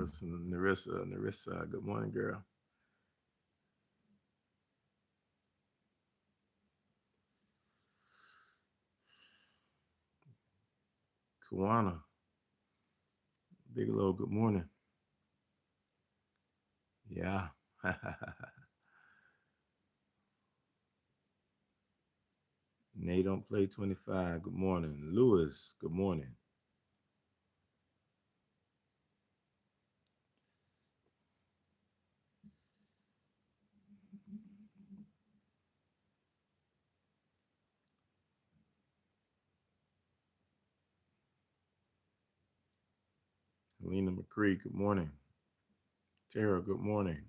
Mills, Narissa, good morning, girl. Kuana, Bigelow, good morning. Yeah. Nate don't play 25. Good morning. Lewis, good morning. Helena McCree, good morning. Tara, good morning.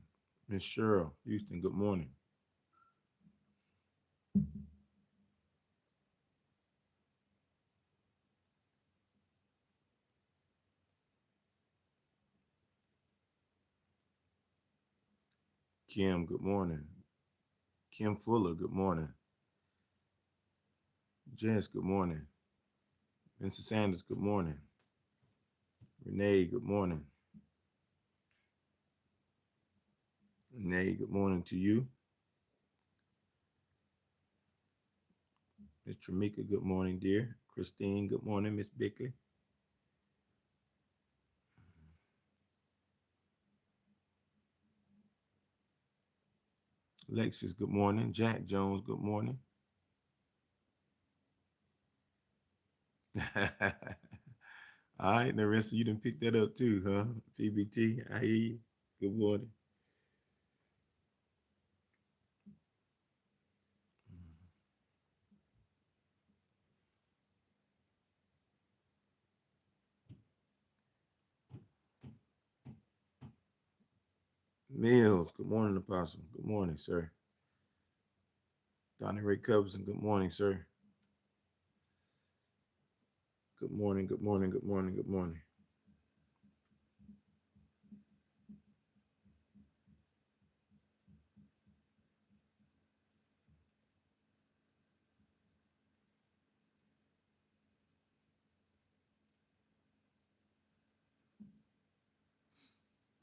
Miss Cheryl, Houston, good morning. Kim, good morning. Kim Fuller, good morning. Jess, good morning. Vincent Sanders, good morning. Renee, good morning. Renee, good morning to you. Miss Tramika, good morning, dear. Christine, good morning. Miss Bickley. Alexis, good morning. Jack Jones, good morning. All right, Narissa, you didn't pick that up too, huh? PBT, I hear you. Good morning. Mills, good morning, Apostle. Good morning, sir. Donnie Ray Cubson, good morning, sir. Good morning, good morning, good morning, good morning.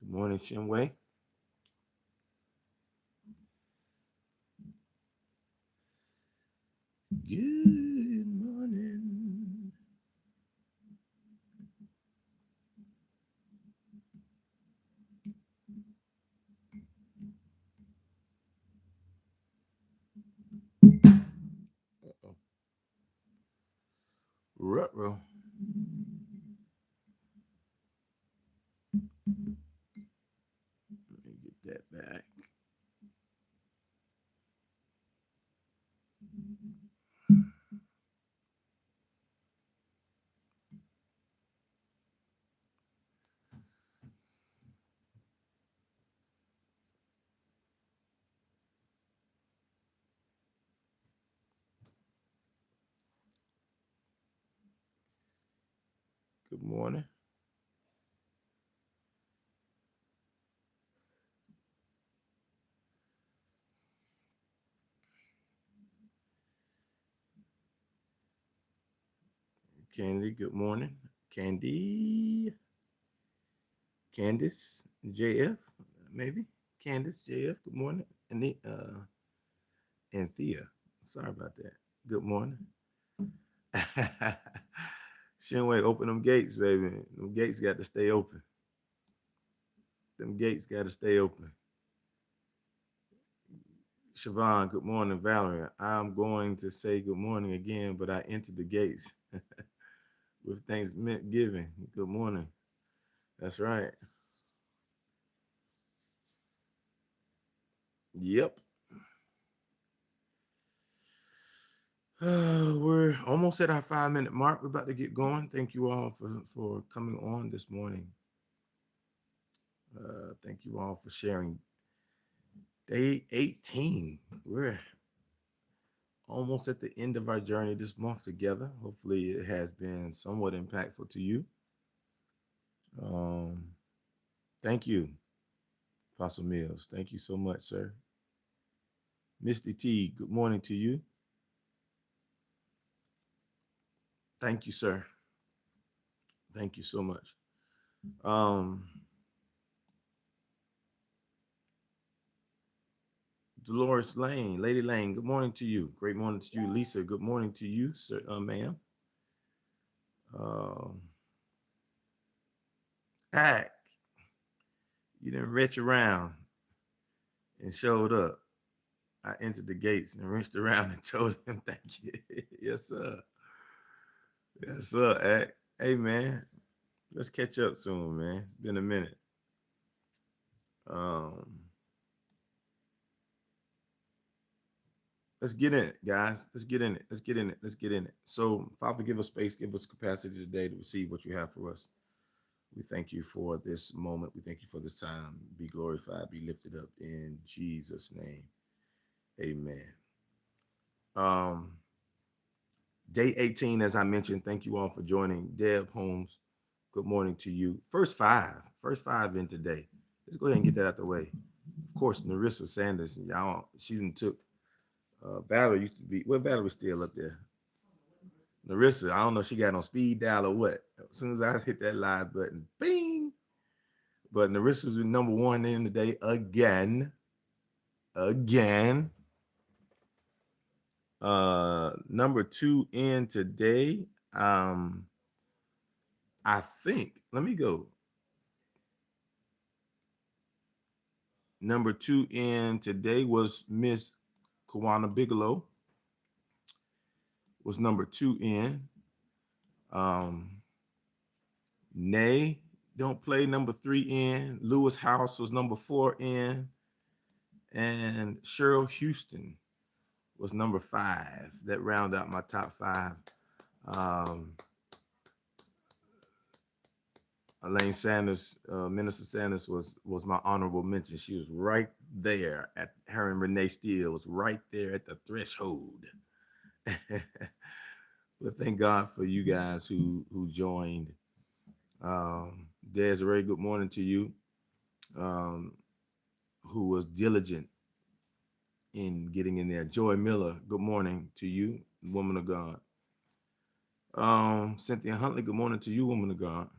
Good morning, Shinwei. Good morning. Uh-oh. Ruh-roh. Let me get that back. Good morning. Candy, good morning. Candy, Candice, JF, maybe. Candice, JF, good morning. And Thea, sorry about that. Good morning. Shinway, open them gates, baby. Them gates got to stay open. Them gates got to stay open. Siobhan, good morning. Valerie, I'm going to say good morning again, but I entered the gates with Thanksgiving. Good morning. That's right. Yep. We're almost at our 5 minute mark. We're about to get going. Thank you all for coming on this morning. Thank you all for sharing. Day 18. We're almost at the end of our journey this month together. Hopefully, it has been somewhat impactful to you. Um, Thank you, Apostle Mills. Thank you so much, sir. Misty T, good morning to you. Thank you, sir. Thank you so much. Um, Dolores Lane, Lady Lane, good morning to you. Great morning to you. Lisa, good morning to you, sir, ma'am. Uh, Ack, you didn't reach around and showed up. I entered the gates and reached around and told him thank you. Yes, sir. Yes, sir. Ack. Hey, man, let's catch up soon, man. It's been a minute. Um, let's get in it, guys. Let's get in it. Let's get in it. Let's get in it. So, Father, give us space, give us capacity today to receive what you have for us. We thank you for this moment. We thank you for this time. Be glorified, be lifted up in Jesus' name. Amen. Um, Day 18, as I mentioned, thank you all for joining. Deb Holmes, good morning to you. First five in today. Let's go ahead and get that out the way. Of course, Narissa Sanders, y'all, she didn't took Valerie used to be, well, Valerie's still up there. Narissa, I don't know if she got on speed dial or what. As soon as I hit that live button, bing. But Narissa was number one in the day again. Again. Number two in today. I think, let me go. Number two in today was Miss Kawana Bigelow. Was number two in. Nay, don't play, number three in. Lewis House was number four in. And Cheryl Houston was number five. That rounded out my top five. Elaine Sanders, Minister Sanders was my honorable mention. She was right there at her and Renee Steele was right there at the threshold. But thank God for you guys who joined. Desiree, good morning to you. Who was diligent in getting in there. Joy Miller, good morning to you, woman of God. Cynthia Huntley, good morning to you, woman of God.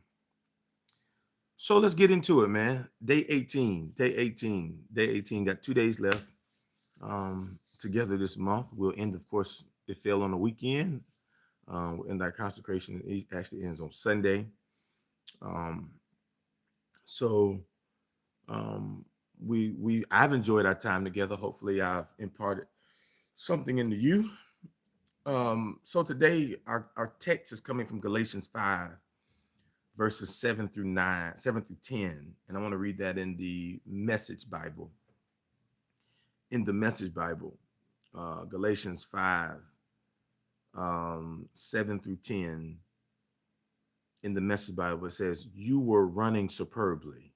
So let's get into it, man. Day 18, got 2 days left together this month. We'll end, of course, it fell on the weekend. We'll end our consecration. It actually ends on Sunday. So I've enjoyed our time together. Hopefully I've imparted something into you. So today our text is coming from Galatians 5, verses 7 through 10. And I want to read that in the Message Bible. In the Message Bible, Galatians 5, 7 through 10. In the Message Bible, it says, you were running superbly.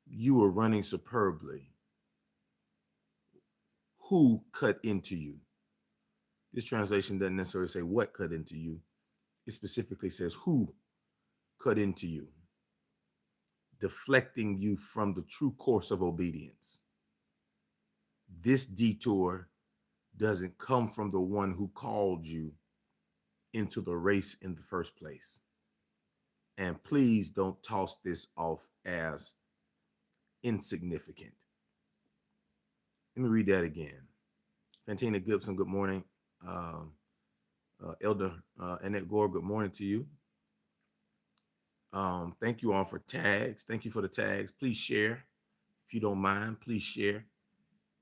You were running superbly. Who cut into you? This translation doesn't necessarily say what cut into you. It specifically says who cut into you, deflecting you from the true course of obedience. This detour doesn't come from the one who called you into the race in the first place. And please don't toss this off as insignificant. Let me read that again. Fantina Gibson, good morning. Elder Annette Gore, good morning to you. Thank you all for tags. Thank you for the tags. Please share. If you don't mind, please share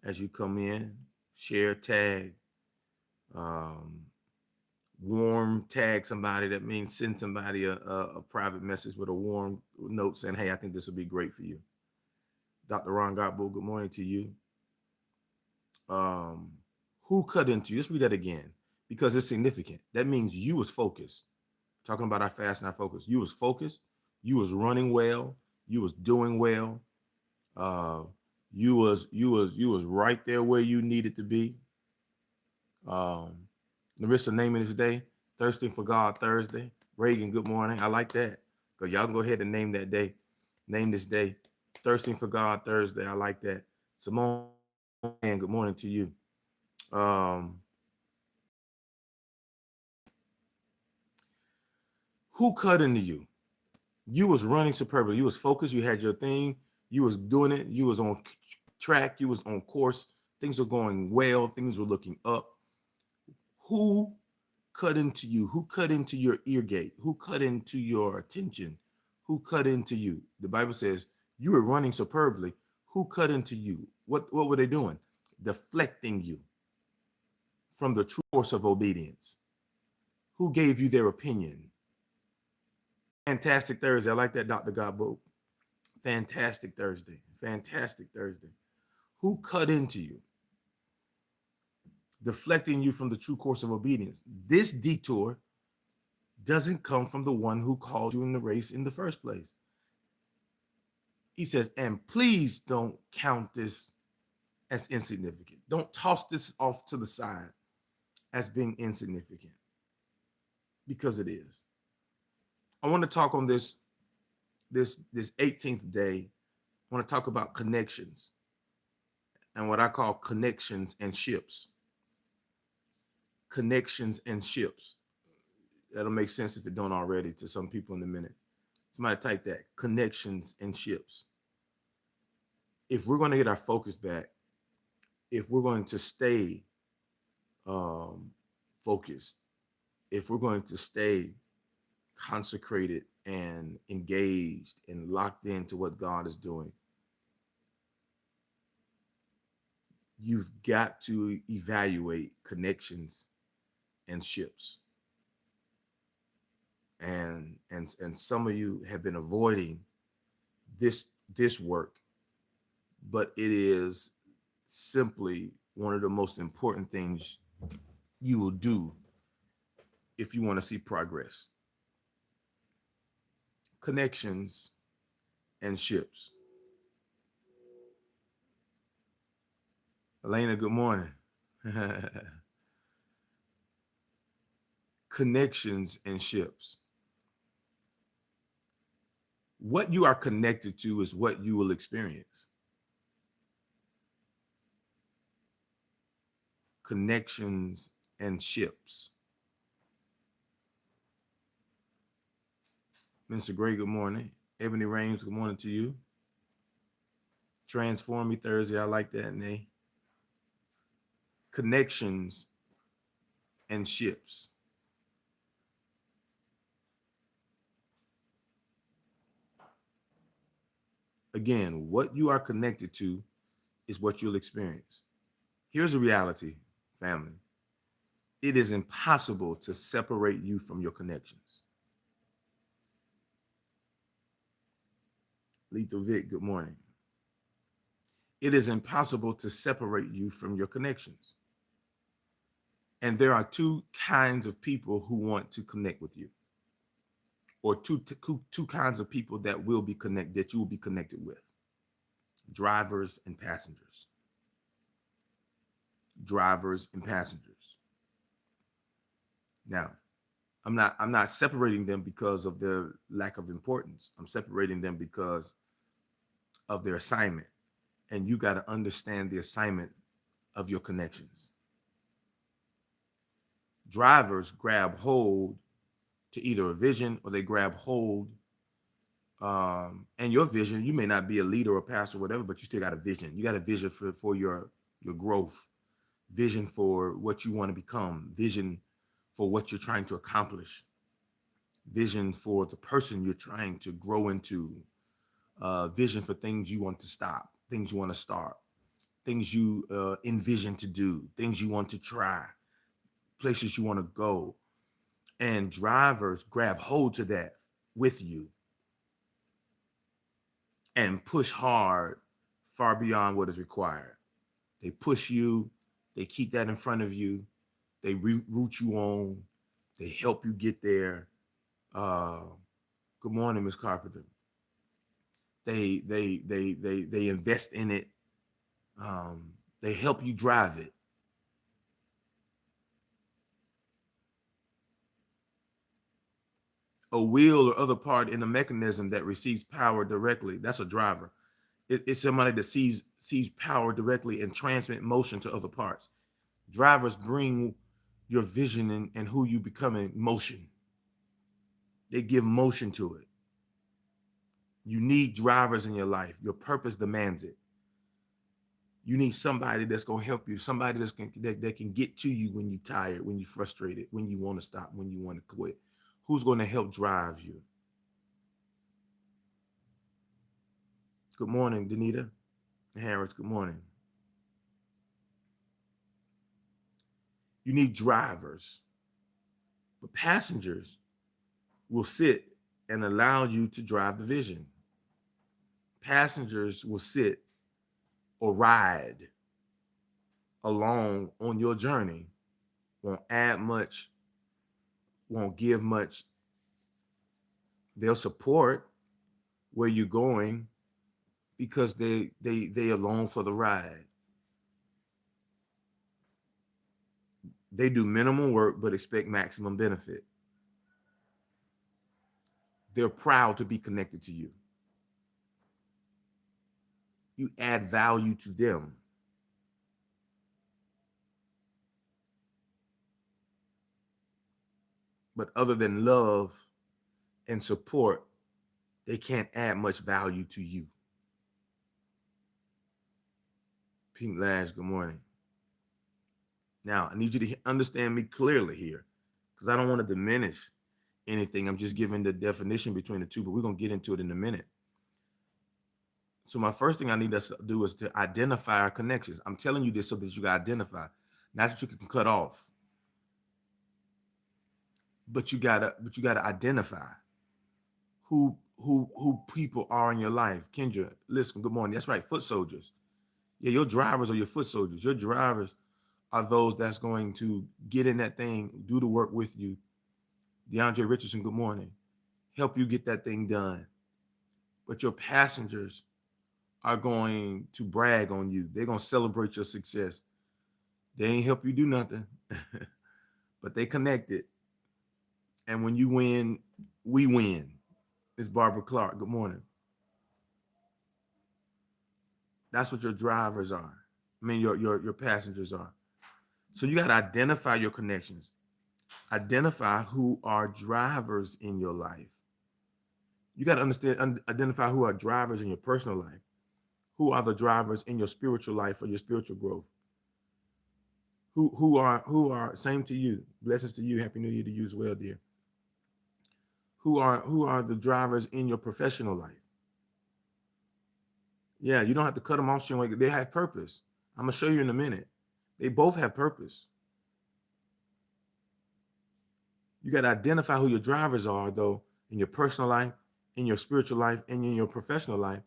as you come in. Share, tag, warm tag somebody. That means send somebody a private message with a warm note saying, hey, I think this will be great for you. Dr. Ron Godbow, good morning to you. Who cut into you? Let's read that again because it's significant. That means you was focused. Talking about our fast and our focus. You was focused. You was running well. You was doing well. You was right there where you needed to be. Narissa naming this day, Thirsting for God Thursday. Reagan, good morning. I like that. Because y'all can go ahead and name that day. Name this day. Thirsting for God Thursday. I like that. Simone, good morning to you. Who cut into you? You was running superbly. You was focused. You had your thing. You was doing it. You was on track. You was on course. Things were going well. Things were looking up. Who cut into you? Who cut into your ear gate? Who cut into your attention? Who cut into you? The Bible says you were running superbly. Who cut into you? What were they doing? Deflecting you from the true course of obedience. Who gave you their opinion? Fantastic Thursday. I like that, Dr. Godbolt. Fantastic Thursday. Fantastic Thursday. Who cut into you? Deflecting you from the true course of obedience. This detour doesn't come from the one who called you in the race in the first place. He says, and please don't count this as insignificant. Don't toss this off to the side as being insignificant, because it is. I want to talk on this 18th day. I want to talk about connections and what I call connections and ships. Connections and ships. That'll make sense if it don't already to some people in a minute. Somebody type that, connections and ships. If we're going to get our focus back, if we're going to stay focused, if we're going to stay consecrated and engaged and locked into what God is doing, you've got to evaluate connections and ships. And some of you have been avoiding this work, but it is simply one of the most important things you will do if you want to see progress. Connections and ships. Elena, good morning. Connections and ships. What you are connected to is what you will experience. Connections and ships. Mr. Gray, good morning. Ebony Rains, good morning to you. Transform Me Thursday, I like that name. Connections and ships. Again, what you are connected to is what you'll experience. Here's the reality, family. It is impossible to separate you from your connections. Lethal Vic, good morning. It is impossible to separate you from your connections. And there are two kinds of people who want to connect with you, or two kinds of people that will be connected, that you will be connected with: drivers and passengers. Drivers and passengers. Now, I'm not separating them because of their lack of importance. I'm separating them because of their assignment. And you got to understand the assignment of your connections. Drivers grab hold to either a vision, or they grab hold, and your vision. You may not be a leader or pastor or whatever, but you still got a vision. You got a vision for your growth, vision for what you want to become, vision for what you're trying to accomplish, vision for the person you're trying to grow into, vision for things you want to stop, things you want to start, things you envision to do, things you want to try, places you want to go. And drivers grab hold to that with you and push hard, far beyond what is required. They push you, they keep that in front of you, they root you on, they help you get there. Good morning, Ms. Carpenter. They invest in it. They help you drive it. A wheel or other part in the mechanism that receives power directly, that's a driver. It's somebody that sees power directly and transmit motion to other parts. Drivers bring your vision and who you become in motion. They give motion to it. You need drivers in your life. Your purpose demands it. You need somebody that's going to help you, somebody that can get to you when you're tired, when you're frustrated, when you want to stop, when you want to quit. Who's going to help drive you? Good morning, Danita Harris. Good morning. You need drivers, but passengers will sit and allow you to drive the vision. Passengers will sit or ride along on your journey, won't add much, won't give much. They'll support where you're going because they along for the ride. They do minimal work but expect maximum benefit. They're proud to be connected to you. You add value to them. But other than love and support, they can't add much value to you. Pink Lash, good morning. Now, I need you to understand me clearly here because I don't want to diminish anything. I'm just giving the definition between the two, but we're going to get into it in a minute. So my first thing I need us to do is to identify our connections. I'm telling you this so that you can identify, not that you can cut off, but you gotta identify who people are in your life. Kendra, listen, good morning. That's right, foot soldiers. Yeah, your drivers are your foot soldiers. Your drivers are those that's going to get in that thing, do the work with you. DeAndre Richardson, good morning. Help you get that thing done. But your passengers are going to brag on you. They're going to celebrate your success. They ain't help you do nothing, but they connected. And when you win, we win. It's Barbara Clark. Good morning. That's what your drivers are. I mean, your passengers are. So you got to identify your connections. Identify who are drivers in your life. You got to understand, identify who are drivers in your personal life. Who are the drivers in your spiritual life or your spiritual growth? Who are same to you. Blessings to you. Happy New Year to you as well, dear. Who are the drivers in your professional life? Yeah, you don't have to cut them off. They have purpose. I'm gonna show you in a minute. They both have purpose. You got to identify who your drivers are, though, in your personal life, in your spiritual life, and in your professional life.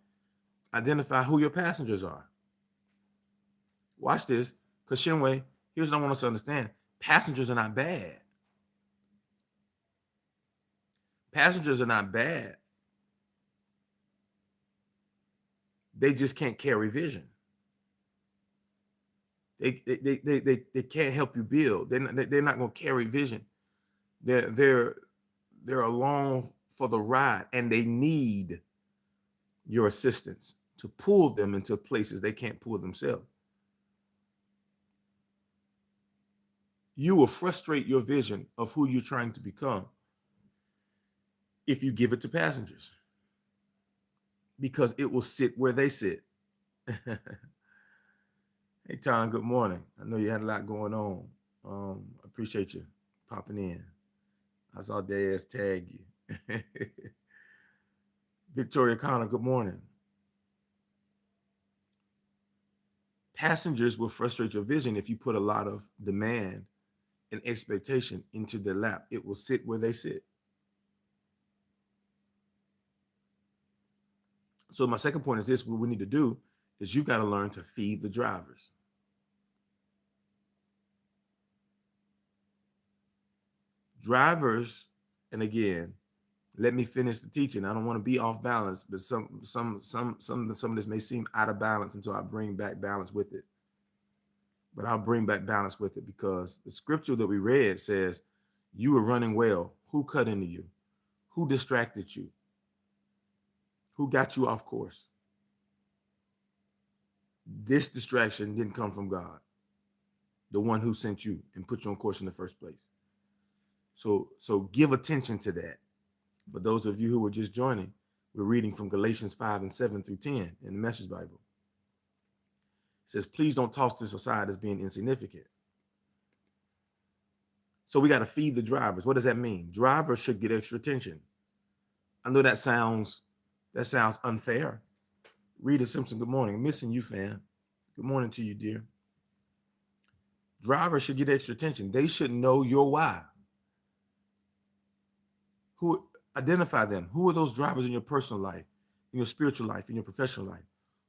Identify who your passengers are. Watch this, because Shinwei, here's what I want us to understand. Passengers are not bad. Passengers are not bad. They just can't carry vision. They can't help you build. They're not going to carry vision. They're along for the ride, and they need your assistance to pull them into places they can't pull themselves. You will frustrate your vision of who you're trying to become if you give it to passengers, because it will sit where they sit. Hey, Tom, good morning. I know you had a lot going on. Appreciate you popping in. I saw Daz tag you. Victoria Connor, good morning. Passengers will frustrate your vision if you put a lot of demand and expectation into their lap. It will sit where they sit. So my second point is this: what we need to do is you've got to learn to feed the drivers. Drivers, and again, let me finish the teaching. I don't want to be off balance, but some of this may seem out of balance until I bring back balance with it. But I'll bring back balance with it because the scripture that we read says, you were running well. Who cut into you? Who distracted you? Who got you off course? This distraction didn't come from God, the one who sent you and put you on course in the first place. So give attention to that. For those of you who were just joining, We're reading from Galatians 5 and 7 through 10 in the Message Bible. It says, please don't toss this aside as being insignificant. So we got to feed the drivers. What does that mean? Drivers should get extra attention. I know that sounds unfair. Rita Simpson, good morning. Missing you, fam. Good morning to you, dear. Drivers should get extra attention. They should know your why. Who identify them? Who are those drivers in your personal life, in your spiritual life, in your professional life?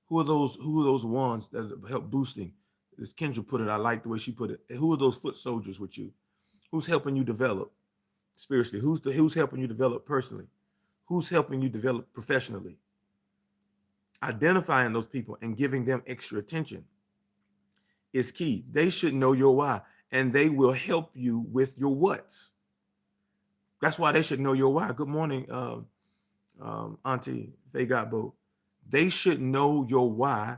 Who are those ones that help boosting? As Kendra put it, I like the way she put it. Who are those foot soldiers with you? Who's helping you develop spiritually? Who's helping you develop personally? Who's helping you develop professionally? Identifying those people and giving them extra attention is key. They should know your why, and they will help you with your what's. That's why they should know your why. Good morning, Auntie Faye Godboat. They should know your why,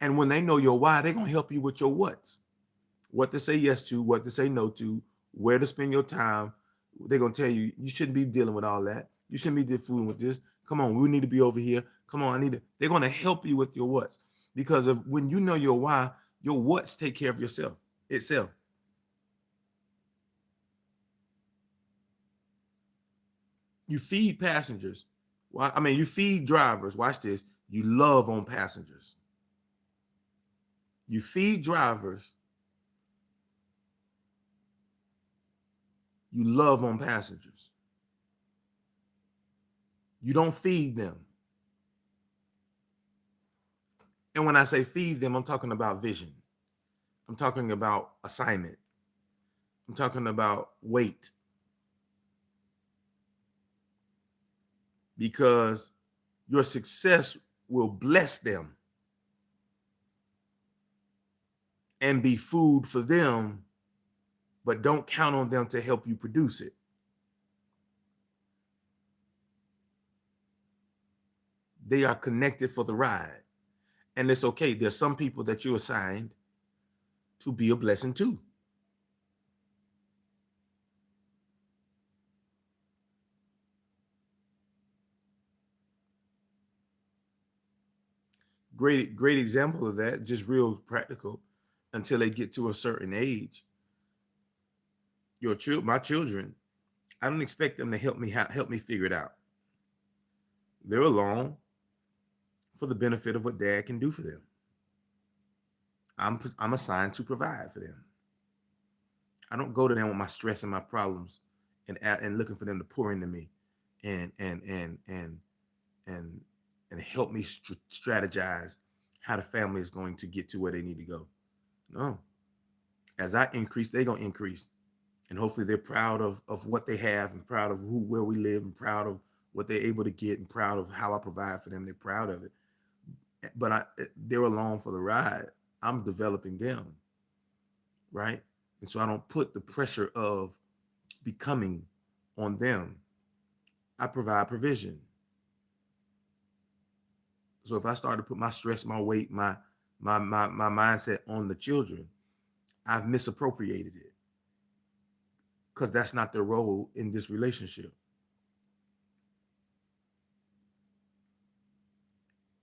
and when they know your why, they're gonna help you with your what's. What to say yes to, what to say no to, where to spend your time. They're gonna tell you you shouldn't be dealing with all that. You shouldn't be fooling with this. Come on, we need to be over here. Come on, I need to. They're gonna help you with your what's, because of when you know your why, your what's take care of itself. You feed passengers. You feed drivers. Watch this. You love on passengers. You feed drivers. You love on passengers. You don't feed them. And when I say feed them, I'm talking about vision. I'm talking about assignment. I'm talking about weight. Because your success will bless them and be food for them, but don't count on them to help you produce it. They are connected for the ride. And it's okay. There's some people that you assigned to be a blessing to. Great example of that, just real practical, until they get to a certain age. My children, I don't expect them to help me figure it out. They're along for the benefit of what dad can do for them. I'm assigned to provide for them. I don't go to them with my stress and my problems and looking for them to pour into me and help me strategize how the family is going to get to where they need to go. No. As I increase, they're going to increase. And hopefully they're proud of what they have, and proud of where we live, and proud of what they're able to get, and proud of how I provide for them. They're proud of it. But they're along for the ride. I'm developing them, right? And so I don't put the pressure of becoming on them. I provide provision. So if I start to put my stress, my weight, my mindset on the children, I've misappropriated it, because that's not their role in this relationship.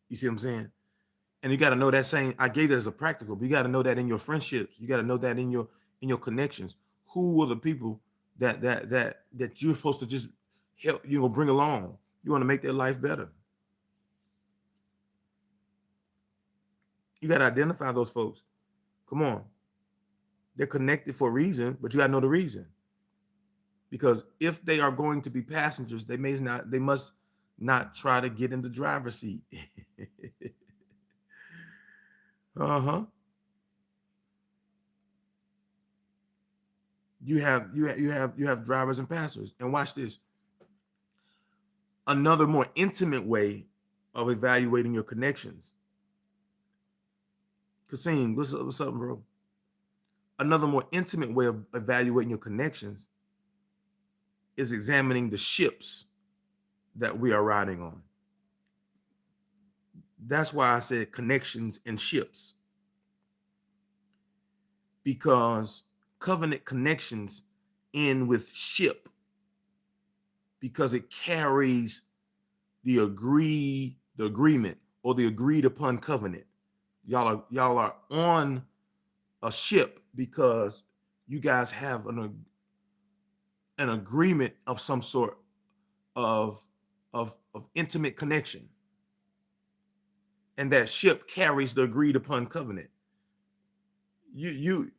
You see what I'm saying? And you got to know that saying, I gave that as a practical, but you got to know that in your friendships. You got to know that in your connections. Who are the people that you're supposed to just help, bring along? You want to make their life better. You got to identify those folks. Come on. They're connected for a reason, but you got to know the reason. Because if they are going to be passengers, they must not try to get in the driver's seat. You have drivers and passengers. And watch this. Another more intimate way of evaluating your connections. Kasim, what's up, bro? Another more intimate way of evaluating your connections is examining the ships that we are riding on. That's why I said connections and ships. Because covenant connections end with ship, because it carries the agreement or the agreed upon covenant. Y'all are on a ship because you guys have an agreement of some sort of of intimate connection, and that ship carries the agreed upon covenant. You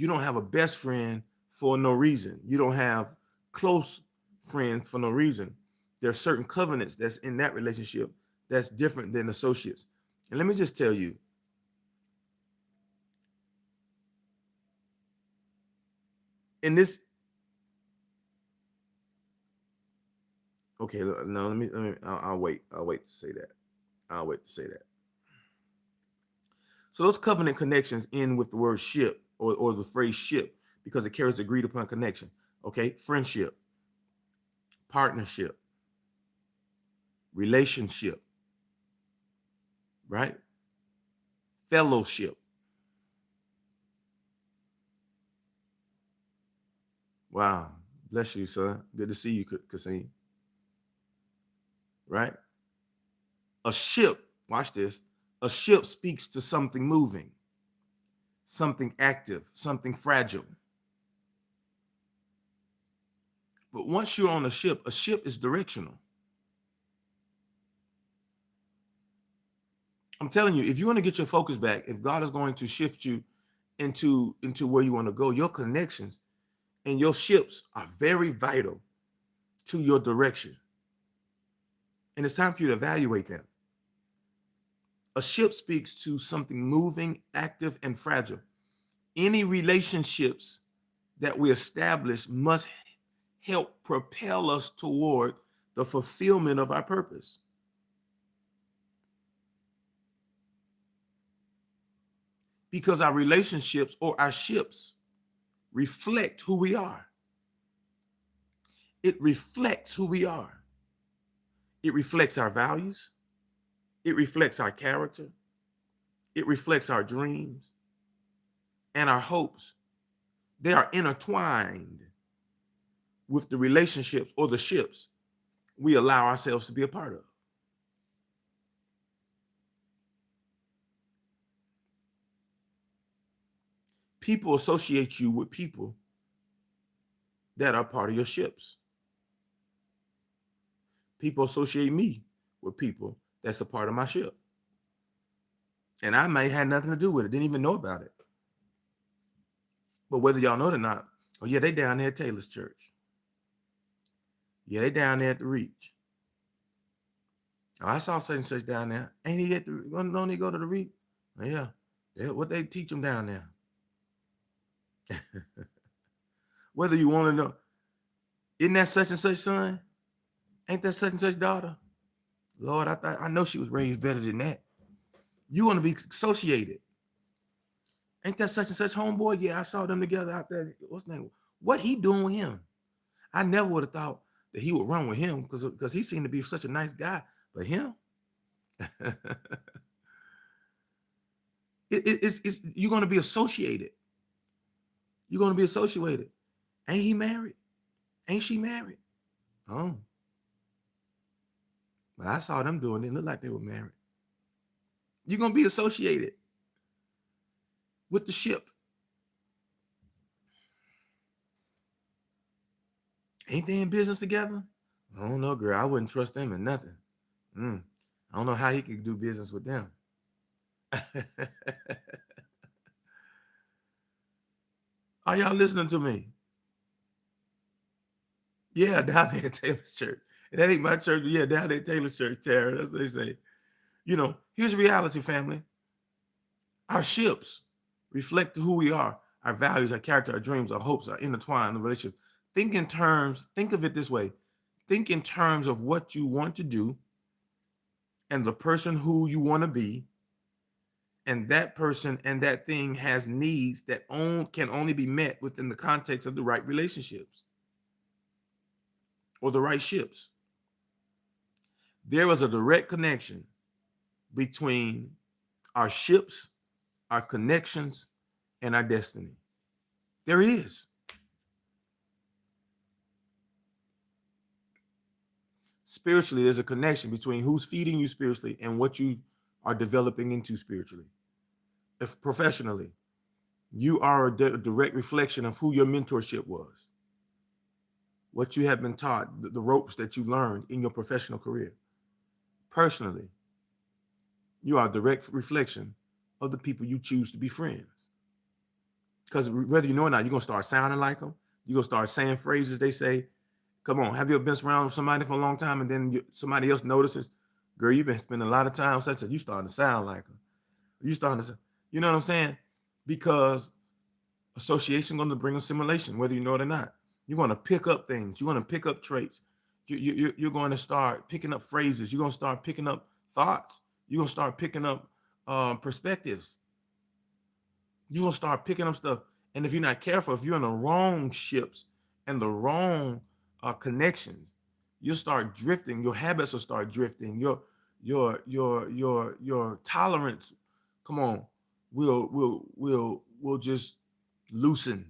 don't have a best friend for no reason. You don't have close friends for no reason. There are certain covenants that's in that relationship that's different than associates. And let me just tell you, in this, okay, no, I'll wait. I'll wait to say that. I'll wait to say that. So those covenant connections end with the word ship, or the phrase ship, because it carries agreed upon connection. Okay, friendship, partnership, relationship, right? Fellowship. Wow. Bless you, son. Good to see you, Kasim. Right? A ship, watch this. A ship speaks to something moving, something active, something fragile. But once you're on a ship is directional. I'm telling you, if you want to get your focus back, if God is going to shift you into where you want to go, your connections and your ships are very vital to your direction. And it's time for you to evaluate them. A ship speaks to something moving, active, and fragile. Any relationships that we establish must help propel us toward the fulfillment of our purpose. Because our relationships or our ships reflect who we are. It reflects who we are. It reflects our values. It reflects our character. It reflects our dreams and our hopes. They are intertwined with the relationships or the ships we allow ourselves to be a part of. People associate you with people that are part of your ships. People associate me with people that's a part of my ship. And I may have nothing to do with it, didn't even know about it. But whether y'all know it or not, oh yeah, they down there at Taylor's church. Yeah, they down there at the Reach. Oh, I saw such and such down there. Ain't he at the, don't he go to the Reach? Oh, yeah. What they teach them down there. Whether you want to know, isn't that such and such son? Ain't that such and such daughter? Lord, I know she was raised better than that. You want to be associated. Ain't that such and such homeboy? Yeah, I saw them together out there. What's his name? What he doing with him? I never would have thought that he would run with him because he seemed to be such a nice guy. But him, it's you're going to be associated. You're going to be associated. Ain't he married? Ain't she married? Oh. But I saw them doing it. It looked like they were married. You're going to be associated with the ship. Ain't they in business together? I don't know, girl. I wouldn't trust them in nothing. I don't know how he could do business with them. Are y'all listening to me? Yeah, down there at Taylor's church. And that ain't my church. Yeah, down there at Taylor's church, Tara. That's what they say. You know, here's reality, family. Our ships reflect who we are. Our values, our character, our dreams, our hopes are intertwined in the relationship. Think of it this way. Think in terms of what you want to do and the person who you want to be. And that person and that thing has needs that can only be met within the context of the right relationships or the right ships. There is a direct connection between our ships, our connections, and our destiny. There is. Spiritually, there's a connection between who's feeding you spiritually and what you are developing into spiritually. If professionally, you are a direct reflection of who your mentorship was, what you have been taught, the ropes that you learned in your professional career. Personally, you are a direct reflection of the people you choose to be friends. Because whether you know or not, you're going to start sounding like them. You're going to start saying phrases they say. Come on, have you ever been around somebody for a long time and then somebody else notices, girl, you've been spending a lot of time with such that you starting to sound like them. You starting to, you know what I'm saying? Because association going to bring assimilation, whether you know it or not. You're going to pick up things. You're going to pick up traits. You're going to start picking up phrases. You're going to start picking up thoughts. You're going to start picking up perspectives. You're going to start picking up stuff. And if you're not careful, if you're in the wrong ships and the wrong connections, you'll start drifting. Your habits will start drifting. Your tolerance, come on, will just loosen.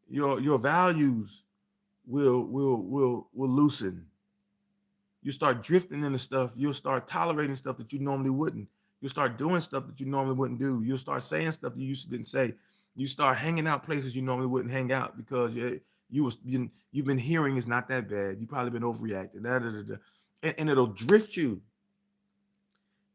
Your values will loosen. You start drifting into stuff. You'll start tolerating stuff that you normally wouldn't. You'll start doing stuff that you normally wouldn't do. You'll start saying stuff you used to didn't say. You start hanging out places you normally wouldn't hang out because you've been hearing it's not that bad. You've probably been overreacting. And it'll drift you.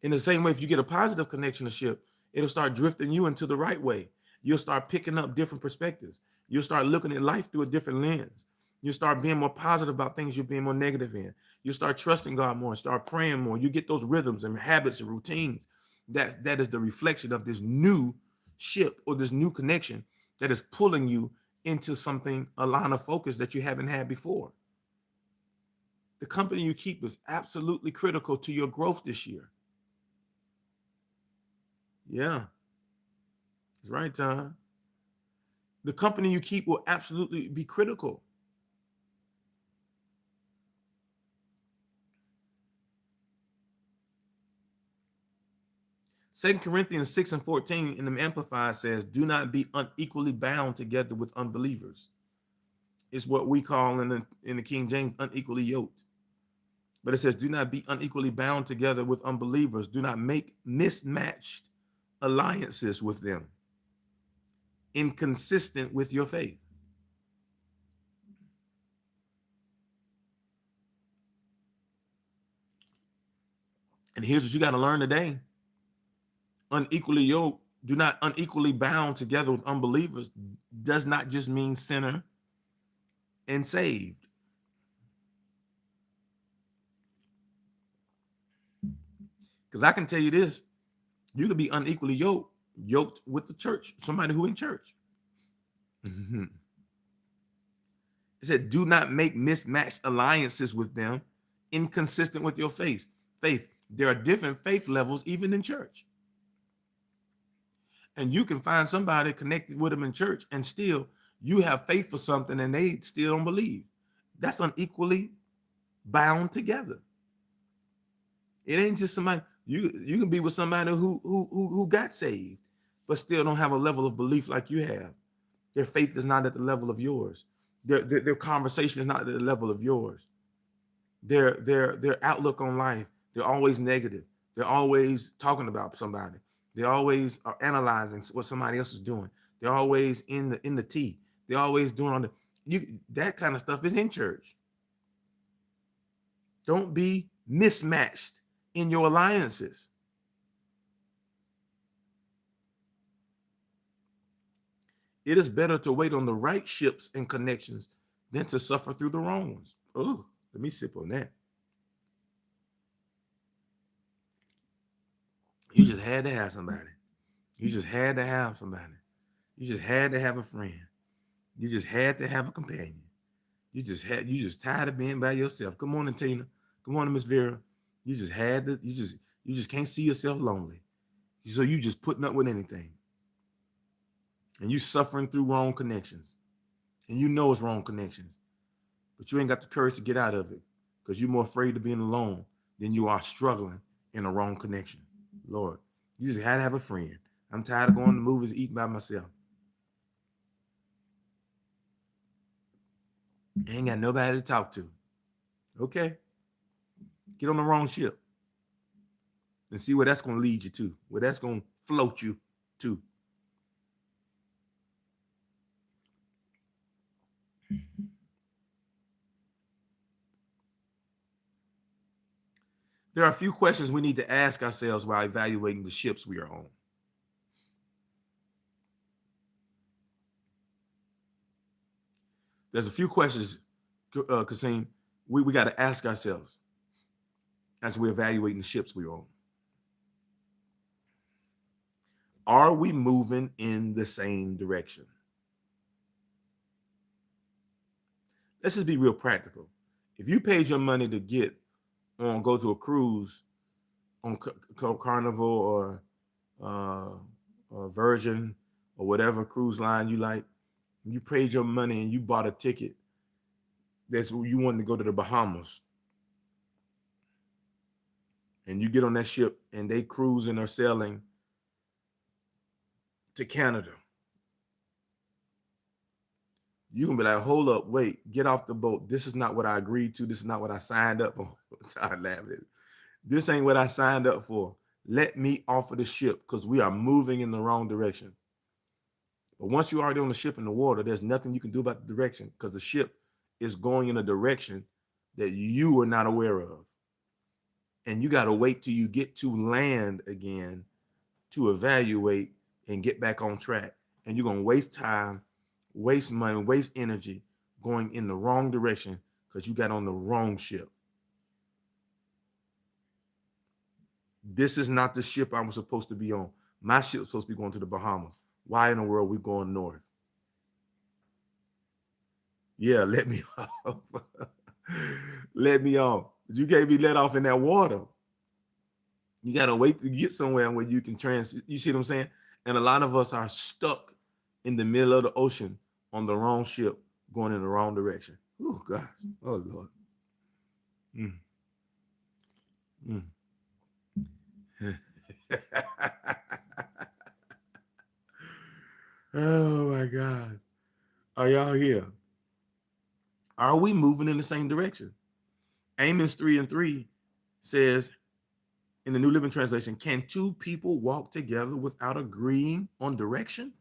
In the same way, if you get a positive connectionship, it'll start drifting you into the right way. You'll start picking up different perspectives. You'll start looking at life through a different lens. You'll start being more positive about things you're being more negative in. You'll start trusting God more and start praying more. You get those rhythms and habits and routines. That is the reflection of this new ship or this new connection that is pulling you into something, a line of focus that you haven't had before. The company you keep is absolutely critical to your growth this year. Yeah, it's right, Tom. The company you keep will absolutely be critical. Second Corinthians 6:14 in the Amplified says, do not be unequally bound together with unbelievers. It's what we call in the King James unequally yoked. But it says, do not be unequally bound together with unbelievers. Do not make mismatched alliances with them, inconsistent with your faith. And here's what you got to learn today. Unequally yoked, do not unequally bound together with unbelievers does not just mean sinner and saved. Because I can tell you this, you could be unequally yoked with the church, somebody who in church. Mm-hmm. It said, do not make mismatched alliances with them, inconsistent with your faith. There are different faith levels even in church. And you can find somebody connected with them in church and still you have faith for something and they still don't believe. That's unequally bound together. It ain't just somebody, you can be with somebody who got saved, but still don't have a level of belief like you have. Their faith is not at the level of yours. Their conversation is not at the level of yours. Their outlook on life, they're always negative. They're always talking about somebody. They always are analyzing what somebody else is doing. They're always in the tea. They're always doing on that kind of stuff is in church. Don't be mismatched in your alliances. It is better to wait on the right ships and connections than to suffer through the wrong ones. Oh, let me sip on that. You just had to have somebody. You just had to have somebody. You just had to have a friend. You just had to have a companion. You just tired of being by yourself. Good morning, Tina. Good morning, Miss Vera. You just can't see yourself lonely. So you just putting up with anything. And you suffering through wrong connections. And you know it's wrong connections. But you ain't got the courage to get out of it because you're more afraid of being alone than you are struggling in a wrong connection. Lord, you just had to have a friend. I'm tired of going to movies, eating by myself. Ain't got nobody to talk to. Okay. Get on the wrong ship and see where that's going to lead you to, where that's going to float you to. There are a few questions we need to ask ourselves while evaluating the ships we are on. There's a few questions, Kasim, we got to ask ourselves as we're evaluating the ships we're on. Are we moving in the same direction? Let's just be real practical. If you paid your money to go to a cruise on Carnival or Virgin or whatever cruise line you like, you paid your money and you bought a ticket that's you wanted to go to the Bahamas, and you get on that ship and they cruising or sailing to Canada, you can be like, hold up, wait, get off the boat. This is not what I agreed to. This is not what I signed up for. This ain't what I signed up for. Let me off of the ship because we are moving in the wrong direction. But once you're already on the ship in the water, there's nothing you can do about the direction because the ship is going in a direction that you are not aware of. And you got to wait till you get to land again to evaluate and get back on track. And you're going to waste time, waste money, waste energy going in the wrong direction because you got on the wrong ship. This is not the ship I was supposed to be on. My ship was supposed to be going to the Bahamas. Why in the world are we going north? Yeah, let me off. Let me off. You can't be let off in that water. You got to wait to get somewhere where you can you see what I'm saying? And a lot of us are stuck in the middle of the ocean on the wrong ship, going in the wrong direction. Oh, gosh. Oh, Lord. Mm. Mm. Oh, my God. Are y'all here? Are we moving in the same direction? Amos 3:3 says in the New Living Translation, can two people walk together without agreeing on direction?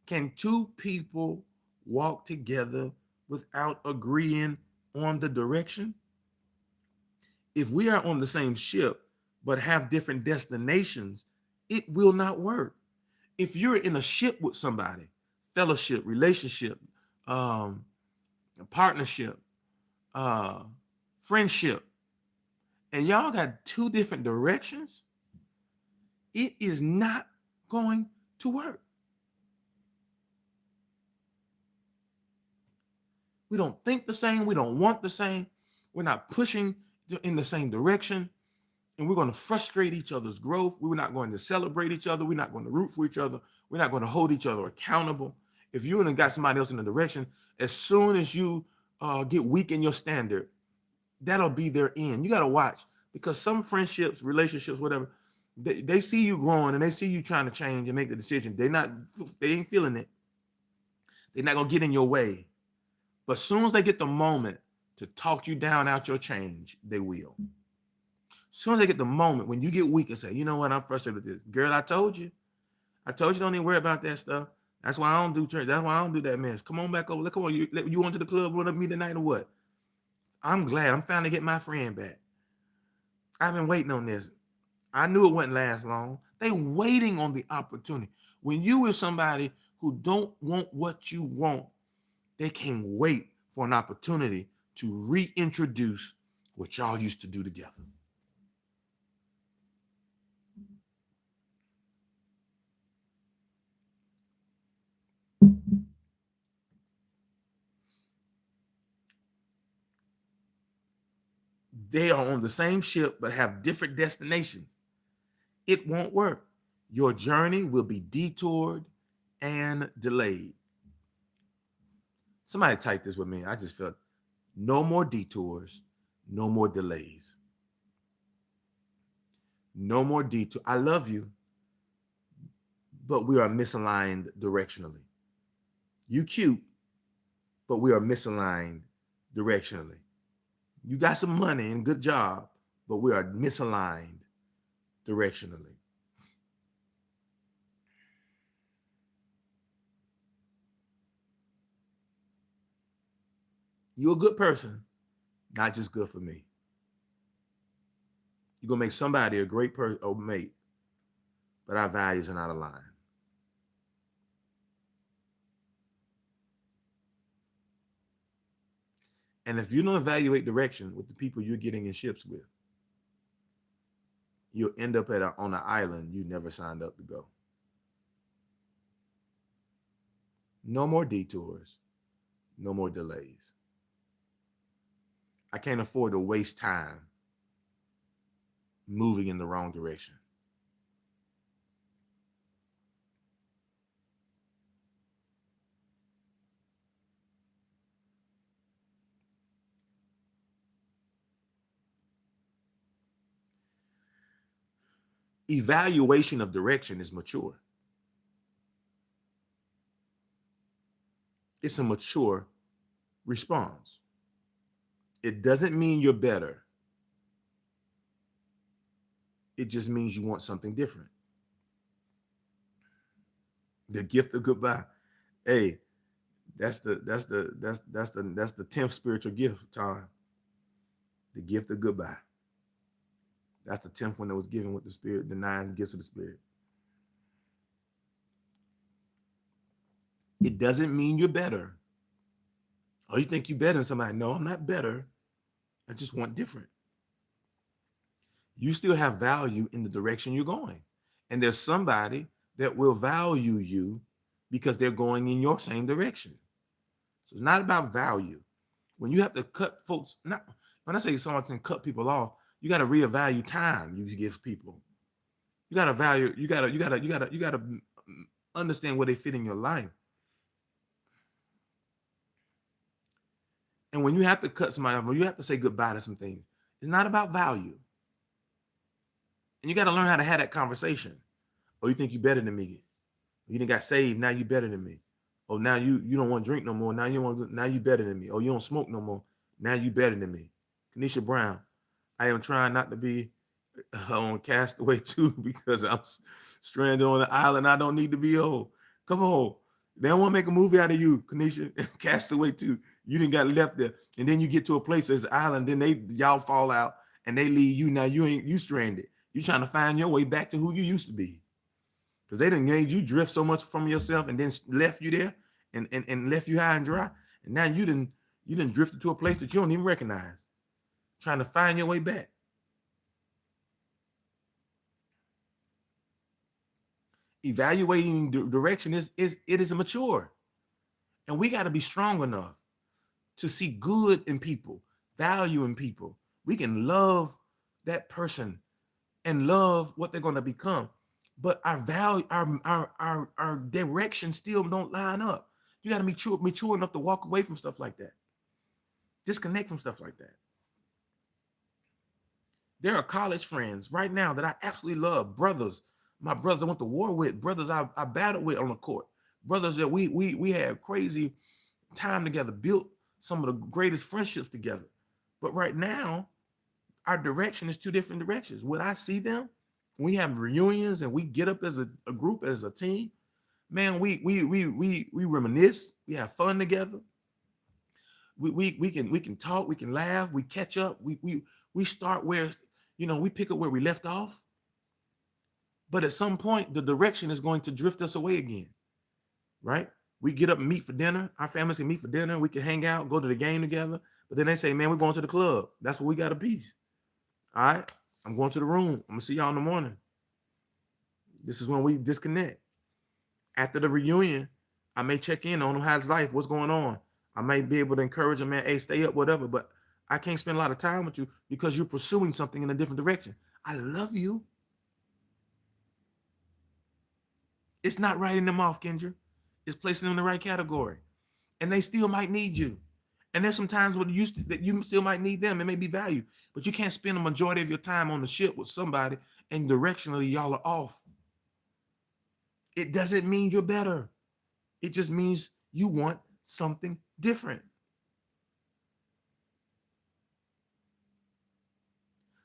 Can two people walk together without agreeing on the direction? If we are on the same ship but have different destinations, it will not work. If you're in a ship with somebody, fellowship, relationship, partnership, friendship, and y'all got two different directions, it is not going to work. We don't think the same. We don't want the same. We're not pushing in the same direction. And we're going to frustrate each other's growth. We're not going to celebrate each other. We're not going to root for each other. We're not going to hold each other accountable. If you and got somebody else in the direction, as soon as you get weak in your standard, that'll be their end. You got to watch, because some friendships, relationships, whatever, they see you growing and they see you trying to change and make the decision. They ain't feeling it. They're not going to get in your way. But as soon as they get the moment to talk you down out your change, they will. As soon as they get the moment when you get weak and say, you know what, I'm frustrated with this. Girl, I told you don't even worry about that stuff. That's why I don't do church. That's why I don't do that mess. Come on back over. Come on, you went to the club, run up me tonight or what? I'm glad I'm finally getting my friend back. I've been waiting on this. I knew it wouldn't last long. They waiting on the opportunity. When you with somebody who don't want what you want, they can't wait for an opportunity to reintroduce what y'all used to do together. They are on the same ship but have different destinations. It won't work. Your journey will be detoured and delayed. Somebody type this with me. I just felt no more detours, no more delays. No more detour. I love you, but we are misaligned directionally. You cute, but we are misaligned directionally. You got some money and good job, but we are misaligned directionally. You're a good person, not just good for me. You're gonna make somebody a great person or mate, but our values are not aligned. And if you don't evaluate direction with the people you're getting in ships with, you'll end up on an island you never signed up to go. No more detours, no more delays. I can't afford to waste time moving in the wrong direction. Evaluation of direction is mature. It's a mature response. It doesn't mean you're better. It just means you want something different. The gift of goodbye. Hey, that's the 10th spiritual gift, time. The gift of goodbye. That's the 10th one that was given with the spirit, the 9 gifts of the spirit. It doesn't mean you're better. Oh, you think you're better than somebody? No, I'm not better. I just want different. You still have value in the direction you're going. And there's somebody that will value you because they're going in your same direction. So it's not about value. When you have to cut folks, not when I say someone can cut people off, you got to reevaluate time you give people. You got to value, you got to understand where they fit in your life. And when you have to cut somebody off, when you have to say goodbye to some things, it's not about value. And you got to learn how to have that conversation. Oh, you think you better than me? You didn't got saved, now you better than me. Oh, now you don't want to drink no more. Now you better than me. Oh, you don't smoke no more. Now you better than me. Kanisha Brown, I am trying not to be on Castaway too because I'm stranded on an island I don't need to be on. Come on. They don't want to make a movie out of you, Kanisha. Castaway too. You didn't got left there. And then you get to a place that's an island, then y'all fall out and they leave you. Now you stranded. You trying to find your way back to who you used to be. Because they done made you drift so much from yourself and then left you there and left you high and dry. And now you done drifted to a place that you don't even recognize. Trying to find your way back. Evaluating direction it is mature. And we got to be strong enough to see good in people, value in people. We can love that person and love what they're going to become. But our value, our direction still don't line up. You got to be mature enough to walk away from stuff like that. Disconnect from stuff like that. There are college friends right now that I absolutely love. Brothers, my brothers I went to war with, brothers I battled with on the court, brothers that we had crazy time together, built some of the greatest friendships together. But right now, our direction is two different directions. When I see them, we have reunions and we get up as a group, as a team, man, we reminisce, we have fun together. We can talk, we can laugh, we catch up, we start where, we pick up where we left off. But at some point, the direction is going to drift us away again, right? We get up and meet for dinner. Our families can meet for dinner. We can hang out, go to the game together. But then they say, man, we're going to the club. That's what we got a piece. All right, I'm going to the room. I'm going to see y'all in the morning. This is when we disconnect. After the reunion, I may check in on them, how's life, what's going on. I might be able to encourage them, man, hey, stay up, whatever. But I can't spend a lot of time with you because you're pursuing something in a different direction. I love you. It's not writing them off, Kendra. It's placing them in the right category. And they still might need you. And there's some times that you still might need them. It may be value, but you can't spend a majority of your time on the ship with somebody and directionally y'all are off. It doesn't mean you're better. It just means you want something different.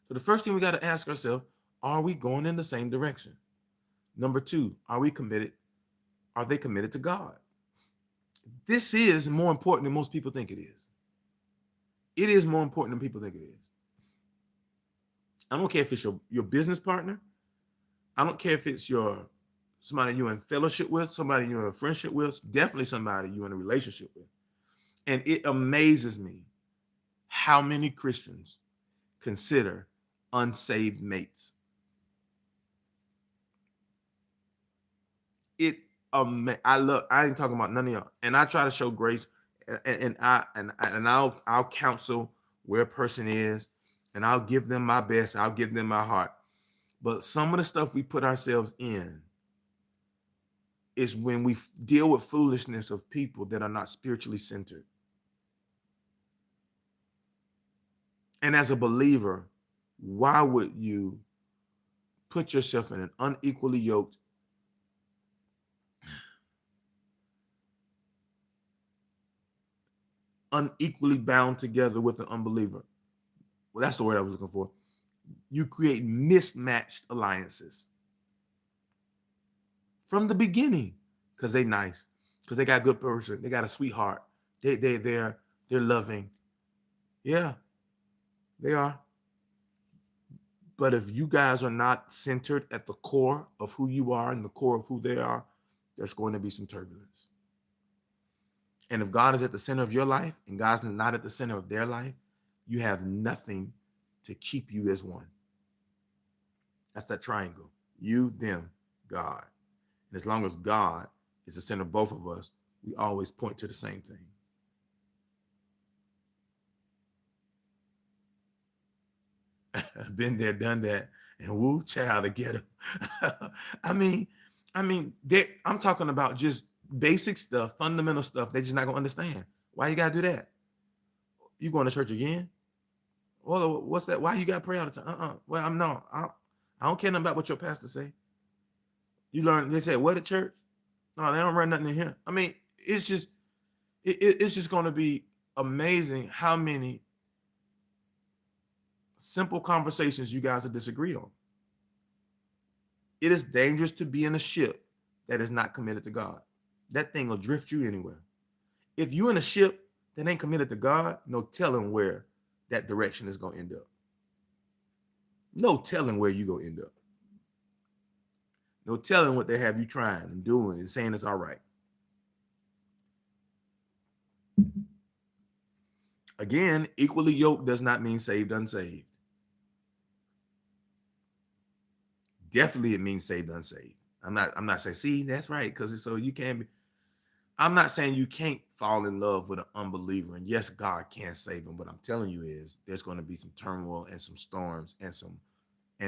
So the first thing we got to ask ourselves, are we going in the same direction? Number two, are we committed? Are they committed to God? This is more important than most people think it is. It is more important than people think it is. I don't care if it's your business partner. I don't care if it's somebody you're in fellowship with, somebody you're in friendship with, definitely somebody you're in a relationship with. And it amazes me how many Christians consider unsaved mates. I ain't talking about none of y'all. And I try to show grace, and I'll counsel where a person is, and I'll give them my best, I'll give them my heart. But some of the stuff we put ourselves in is when we deal with foolishness of people that are not spiritually centered. And as a believer, why would you put yourself in an unequally yoked, unequally bound together with an unbeliever? Well, that's the word I was looking for. You create mismatched alliances from the beginning because they nice, because they got a good person, they got a sweetheart, they're loving. Yeah, they are. But if you guys are not centered at the core of who you are and the core of who they are, there's going to be some turbulence. And if God is at the center of your life and God's not at the center of their life, you have nothing to keep you as one. That's that triangle. You, them, God. And as long as God is the center of both of us, we always point to the same thing. Been there, done that, and woo, child, to get him. I mean, I'm talking about just basic stuff, fundamental stuff. They're just not gonna understand. Why you gotta do that? You going to church again? Well, what's that? Why you gotta pray all the time? Well, I don't care nothing about what your pastor say. You learn. They say what at church? No, they don't run nothing in here. I mean, it's just gonna be amazing how many simple conversations you guys will disagree on. It is dangerous to be in a ship that is not committed to God. That thing will drift you anywhere. If you're in a ship that ain't committed to God, no telling where that direction is going to end up. No telling where you're going to end up. No telling what they have you trying and doing and saying it's all right. Again, equally yoked does not mean saved, unsaved. Definitely it means saved, unsaved. I'm not saying, see, that's right, because so you can be. I'm not saying you can't fall in love with an unbeliever. And yes, God can save them. What I'm telling you is there's going to be some turmoil and some storms and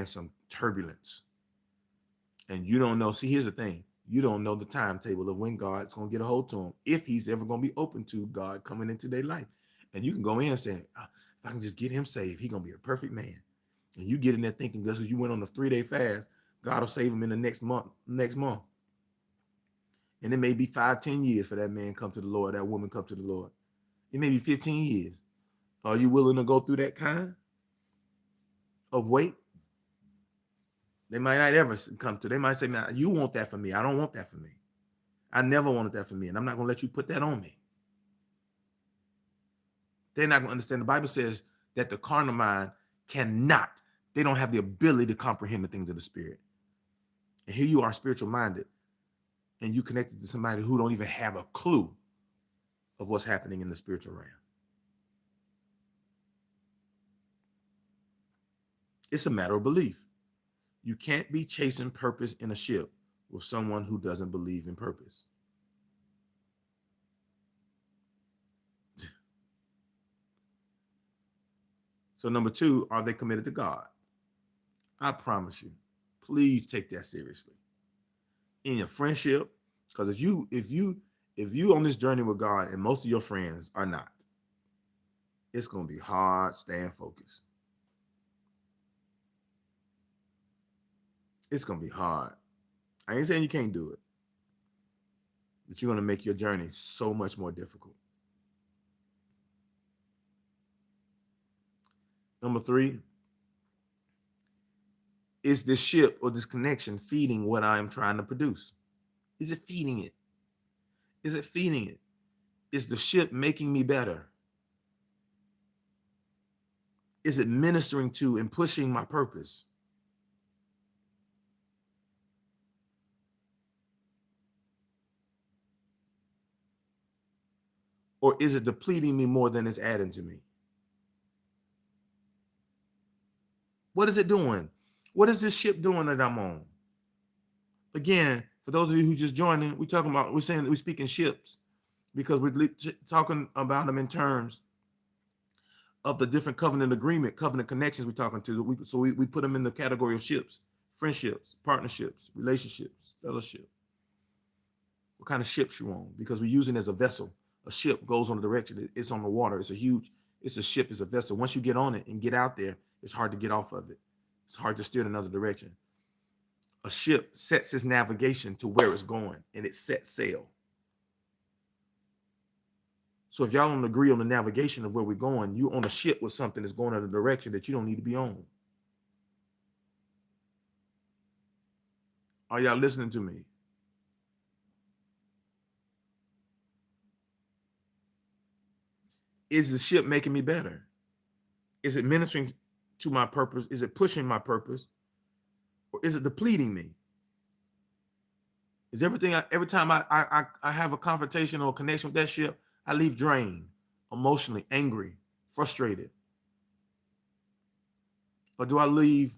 some turbulence. And you don't know. See, here's the thing. You don't know the timetable of when God's going to get a hold to them, if he's ever going to be open to God coming into their life. And you can go in and say, if I can just get him saved, he's going to be a perfect man. And you get in there thinking just because you went on a 3-day fast, God will save him in the next month. And it may be 5-10 years for that man come to the Lord, that woman come to the Lord. It may be 15 years. Are you willing to go through that kind of wait? They might not ever come to. They might say, "Man, you want that for me. I don't want that for me. I never wanted that for me, and I'm not going to let you put that on me." They're not going to understand. The Bible says that the carnal mind cannot. They don't have the ability to comprehend the things of the Spirit. And here you are, spiritual minded, and you connected to somebody who don't even have a clue of what's happening in the spiritual realm. It's a matter of belief. You can't be chasing purpose in a ship with someone who doesn't believe in purpose. So number two, are they committed to God? I promise you, please take that seriously. In your friendship, because if you on this journey with God and most of your friends are not, it's gonna be hard staying focused. It's gonna be hard. I ain't saying you can't do it, but you're gonna make your journey so much more difficult. Number three, is this ship or this connection feeding what I am trying to produce? Is it feeding it? Is it feeding it? Is the ship making me better? Is it ministering to and pushing my purpose? Or is it depleting me more than it's adding to me? What is it doing? What is this ship doing that I'm on? Again, for those of you who just joined in, we're speaking ships because we're talking about them in terms of the different covenant connections we're talking to. So we put them in the category of ships, friendships, partnerships, relationships, fellowship. What kind of ships you're on? Because we're using it as a vessel. A ship goes on a direction. It's on the water. It's a ship, it's a vessel. Once you get on it and get out there, it's hard to get off of it. It's hard to steer in another direction. A ship sets its navigation to where it's going and it sets sail. So if y'all don't agree on the navigation of where we're going, you on a ship with something that's going in a direction that you don't need to be on. Are y'all listening to me? Is the ship making me better? Is it ministering to my purpose? Is it pushing my purpose? Or is it depleting me? Is every time I have a confrontation or a connection with that ship, I leave drained, emotionally, angry, frustrated? Or do I leave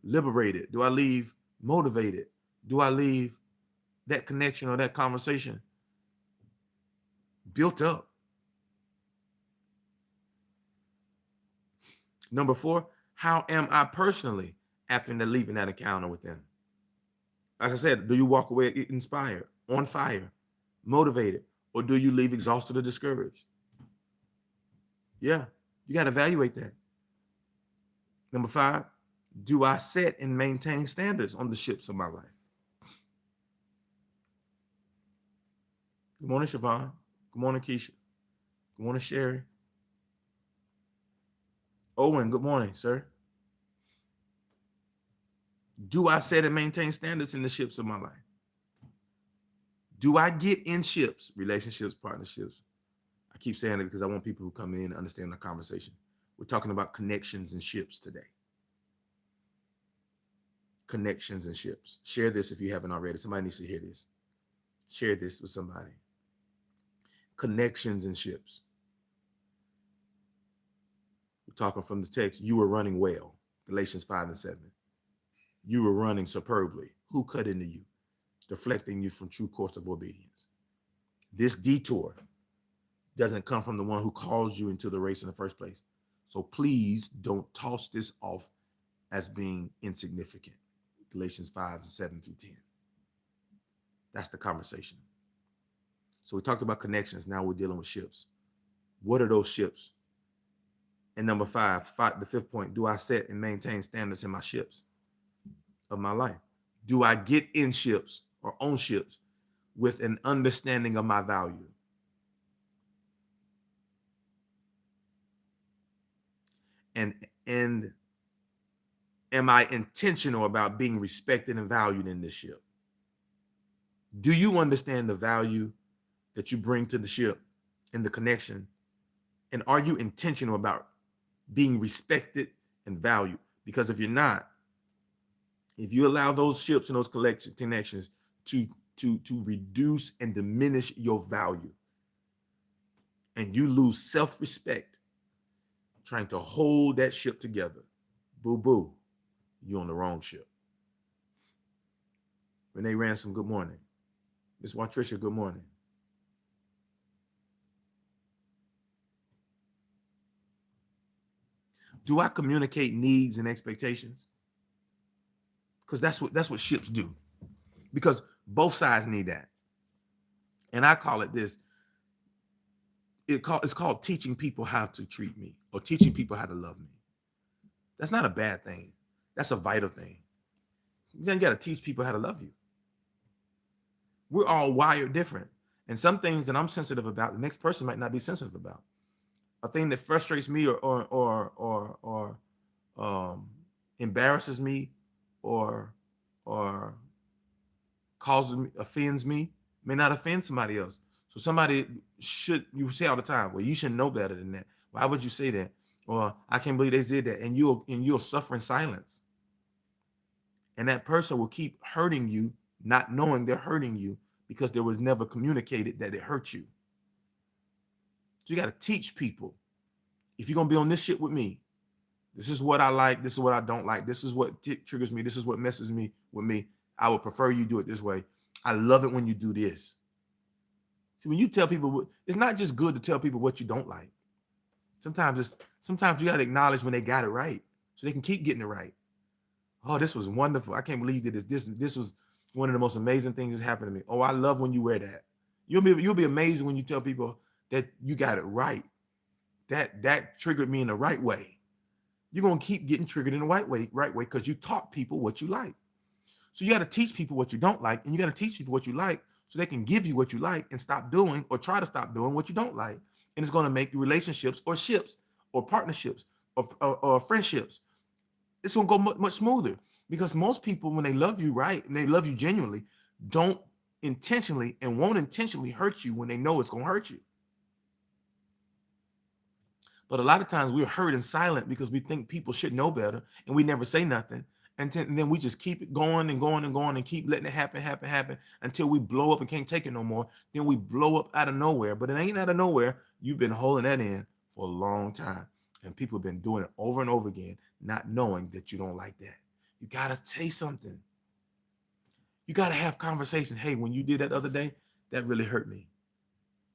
liberated? Do I leave motivated? Do I leave that connection or that conversation built up? Number 4, how am I personally after leaving that encounter with them? Like I said, do you walk away inspired, on fire, motivated, or do you leave exhausted or discouraged? Yeah, you got to evaluate that. Number 5, do I set and maintain standards on the ships of my life? Good morning, Siobhan. Good morning, Keisha. Good morning, Sherry. Owen, good morning, sir. Do I set and maintain standards in the ships of my life? Do I get in ships, relationships, partnerships? I keep saying it because I want people who come in to understand the conversation. We're talking about connections and ships today. Connections and ships. Share this if you haven't already. Somebody needs to hear this. Share this with somebody. Connections and ships. We're talking from the text, you were running well. Galatians 5:7. You were running superbly. Who cut into you? Deflecting you from true course of obedience. This detour doesn't come from the one who calls you into the race in the first place. So please don't toss this off as being insignificant. Galatians 5:7-10. That's the conversation. So we talked about connections. Now we're dealing with ships. What are those ships? And number 5, the 5th point, do I set and maintain standards in my ships of my life? Do I get in ships or own ships with an understanding of my value? And am I intentional about being respected and valued in this ship? Do you understand the value that you bring to the ship and the connection? And are you intentional about being respected and valued? Because if you're not, if you allow those ships and those connections to reduce and diminish your value, and you lose self-respect trying to hold that ship together, boo-boo, you're on the wrong ship. Renee Ransom, good morning. Miss Watricia, good morning. Do I communicate needs and expectations? Because that's what ships do. Because both sides need that. And I call it this. It's called teaching people how to treat me or teaching people how to love me. That's not a bad thing. That's a vital thing. You got to teach people how to love you. We're all wired different. And some things that I'm sensitive about, the next person might not be sensitive about. a thing that frustrates me or um, embarrasses me or or causes me, offends me, may not offend somebody else. So somebody should, you say all the time, well, you should know better than that. Why would you say that? Or I can't believe they did that. And you'll suffer in silence. And that person will keep hurting you, not knowing they're hurting you because there was never communicated that it hurt you. So you got to teach people, if you're gonna be on this shit with me, this is what I like, this is what I don't like, this is what triggers me, this is what messes me with me. I would prefer you do it this way. I love it when you do this. See, when you tell people, it's not just good to tell people what you don't like. Sometimes you gotta acknowledge when they got it right, so they can keep getting it right. Oh, this was wonderful. I can't believe you did this. This was one of the most amazing things that's happened to me. Oh, I love when you wear that. You'll be amazed when you tell people that you got it right. That triggered me in the right way. You're gonna keep getting triggered in the right way, because you taught people what you like. So you got to teach people what you don't like, and you got to teach people what you like so they can give you what you like and stop doing or try to stop doing what you don't like. And it's going to make relationships or ships or partnerships or friendships, it's going to go much smoother, because most people, when they love you right and they love you genuinely, don't intentionally and won't intentionally hurt you when they know it's going to hurt you. But a lot of times we're hurt and silent because we think people should know better, and we never say nothing. And then we just keep it going and going and going and keep letting it happen until we blow up and can't take it no more. Then we blow up out of nowhere. But it ain't out of nowhere. You've been holding that in for a long time. And people have been doing it over and over again, not knowing that you don't like that. You got to say something. You got to have conversation. Hey, when you did that other day, that really hurt me.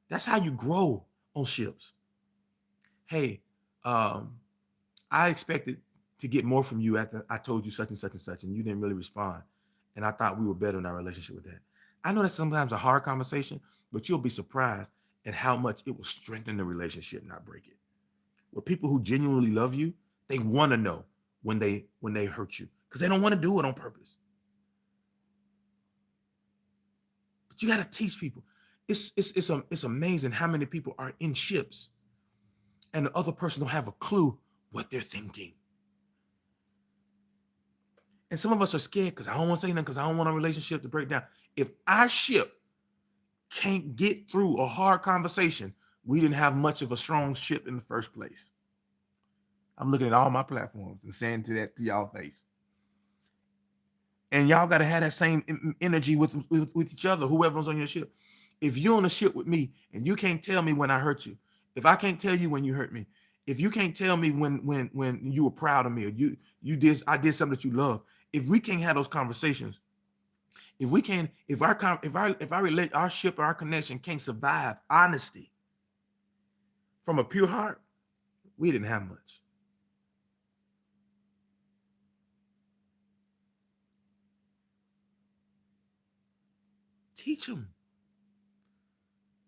That's how you grow on ships. Hey, I expected to get more from you after I told you such and such and such, and you didn't really respond. And I thought we were better in our relationship with that. I know that's sometimes a hard conversation, but you'll be surprised at how much it will strengthen the relationship, not break it. With people who genuinely love you, they want to know when they hurt you, because they don't want to do it on purpose. But you got to teach people. It's amazing how many people are in ships and the other person don't have a clue what they're thinking. And some of us are scared because I don't want to say nothing, because I don't want our relationship to break down. If our ship can't get through a hard conversation, we didn't have much of a strong ship in the first place. I'm looking at all my platforms and saying to y'all face. And y'all got to have that same energy with each other, whoever's on your ship. If you're on a ship with me and you can't tell me when I hurt you, if I can't tell you when you hurt me, if you can't tell me when you were proud of me, or I did something that you love, if we can't have those conversations, if our ship or our connection can't survive honesty from a pure heart, we didn't have much. Teach them.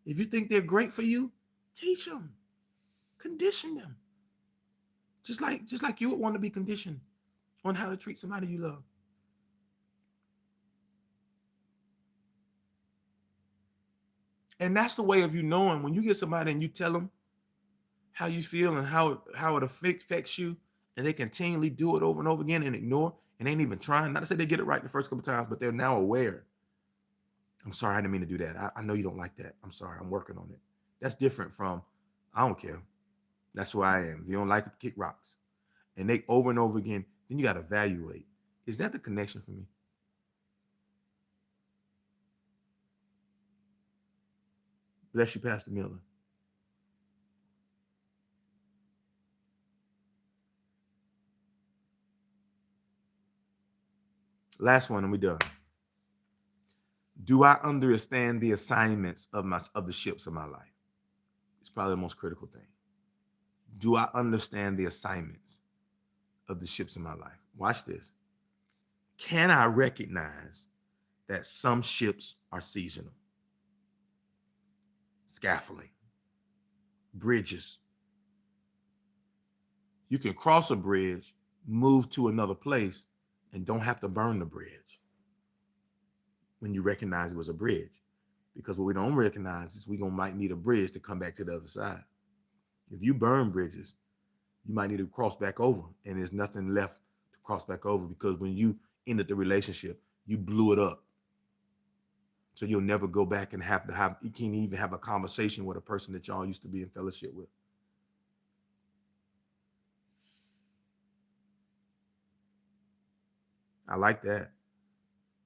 If you think they're great for you, teach them. Condition them. Just like you would want to be conditioned on how to treat somebody you love. And that's the way of you knowing when you get somebody and you tell them how you feel and how it affects you, and they continually do it over and over again and ignore and ain't even trying. Not to say they get it right the first couple times, but they're now aware. I'm sorry, I didn't mean to do that. I know you don't like that. I'm sorry, I'm working on it. That's different from, I don't care. That's who I am. If you don't like it, kick rocks. And they over and over again, then you got to evaluate. Is that the connection for me? Bless you, Pastor Miller. Last one and we're done. Do I understand the assignments of the ships of my life? It's probably the most critical thing. Do I understand the assignments of the ships in my life? Watch this. Can I recognize that some ships are seasonal? Scaffolding, bridges. You can cross a bridge, move to another place, and don't have to burn the bridge when you recognize it was a bridge. Because what we don't recognize is we might need a bridge to come back to the other side. If you burn bridges, you might need to cross back over, and there's nothing left to cross back over, because when you ended the relationship, you blew it up. So you'll never go back and you can't even have a conversation with a person that y'all used to be in fellowship with. I like that.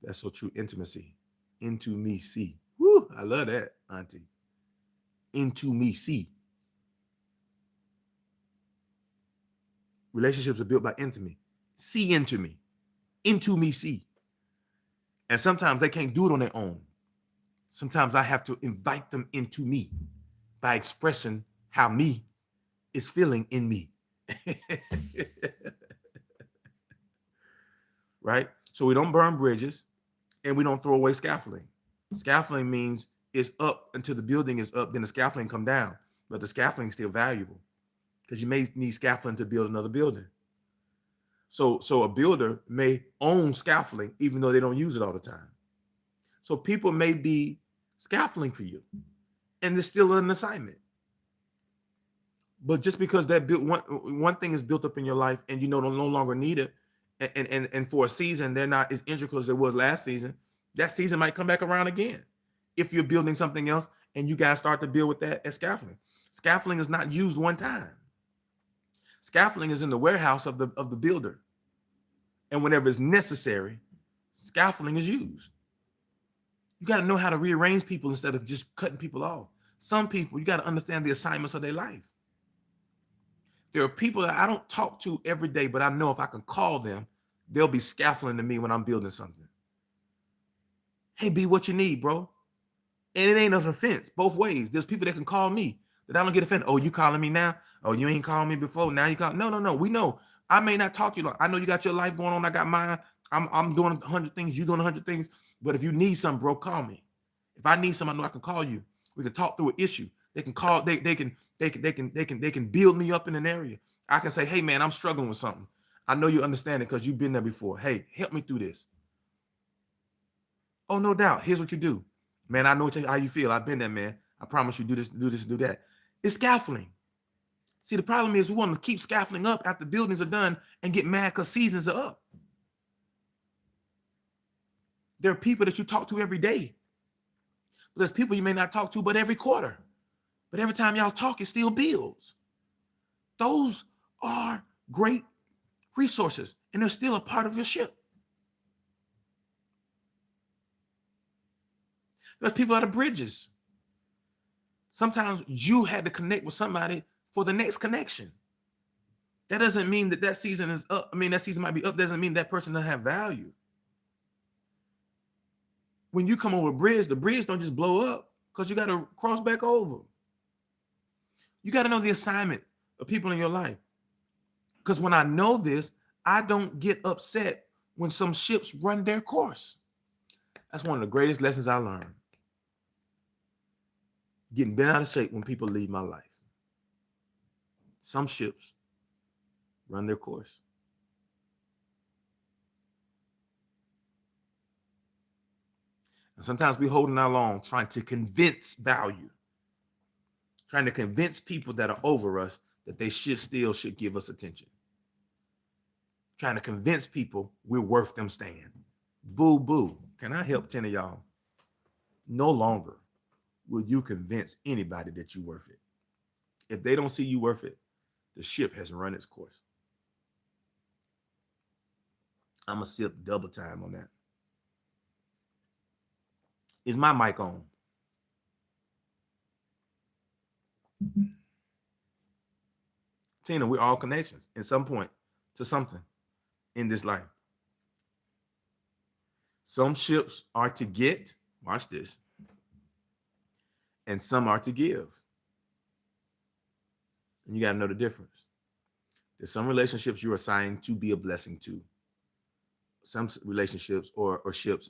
That's so true. Intimacy. Into me, see. Woo, I love that, Auntie. Into me, see. Relationships are built by intimacy. See into me. Into me, see. And sometimes they can't do it on their own. Sometimes I have to invite them into me by expressing how me is feeling in me. Right? So we don't burn bridges, and we don't throw away scaffolding. Scaffolding means it's up until the building is up, then the scaffolding come down. But the scaffolding is still valuable, because you may need scaffolding to build another building. So a builder may own scaffolding even though they don't use it all the time. So people may be scaffolding for you, and there's still an assignment. But just because that one thing is built up in your life and you no longer need it, and for a season they're not as integral as it was last season, that season might come back around again. If you're building something else and you guys start to build with that as scaffolding. Scaffolding is not used one time. Scaffolding is in the warehouse of the builder. And whenever it's necessary, scaffolding is used. You got to know how to rearrange people instead of just cutting people off. Some people, you got to understand the assignments of their life. There are people that I don't talk to every day, but I know if I can call them, they'll be scaffolding to me when I'm building something. Hey, B, what you need, bro? And it ain't an offense both ways. There's people that can call me that I don't get offended. Oh, you calling me now? Oh, you ain't calling me before. Now you call. No. We know. I may not talk to you. I know you got your life going on. I got mine. I'm doing 100 things. You doing 100 things. But if you need something, bro, call me. If I need something, I know I can call you. We can talk through an issue. They can call. They can build me up in an area. I can say, hey man, I'm struggling with something. I know you understand it because you've been there before. Hey, help me through this. Oh, no doubt. Here's what you do. Man, I know how you feel. I've been there, man. I promise you, do this, do that. It's scaffolding. See, the problem is we want to keep scaffolding up after buildings are done and get mad because seasons are up. There are people that you talk to every day. But there's people you may not talk to but every quarter. But every time y'all talk, it still builds. Those are great resources, and they're still a part of your ship. There's people out of bridges. Sometimes you had to connect with somebody for the next connection. That doesn't mean that season is up. I mean, that season might be up. Doesn't mean that person doesn't have value. When you come over a bridge, the bridge don't just blow up because you got to cross back over. You got to know the assignment of people in your life. Because when I know this, I don't get upset when some ships run their course. That's one of the greatest lessons I learned. Getting bent out of shape when people leave my life. Some ships run their course. And sometimes we holding out long trying to convince value. Trying to convince people that are over us that they should give us attention. Trying to convince people we're worth them staying. Boo, boo. Can I help 10 of y'all? No longer will you convince anybody that you're worth it. If they don't see you worth it, the ship has run its course. I'm going to sip double time on that. Is my mic on? Tina, we're all connections in some point to something in this life. Some ships are to get, watch this, and some are to give. And you got to know the difference. There's some relationships you're assigned to be a blessing to. Some relationships or ships,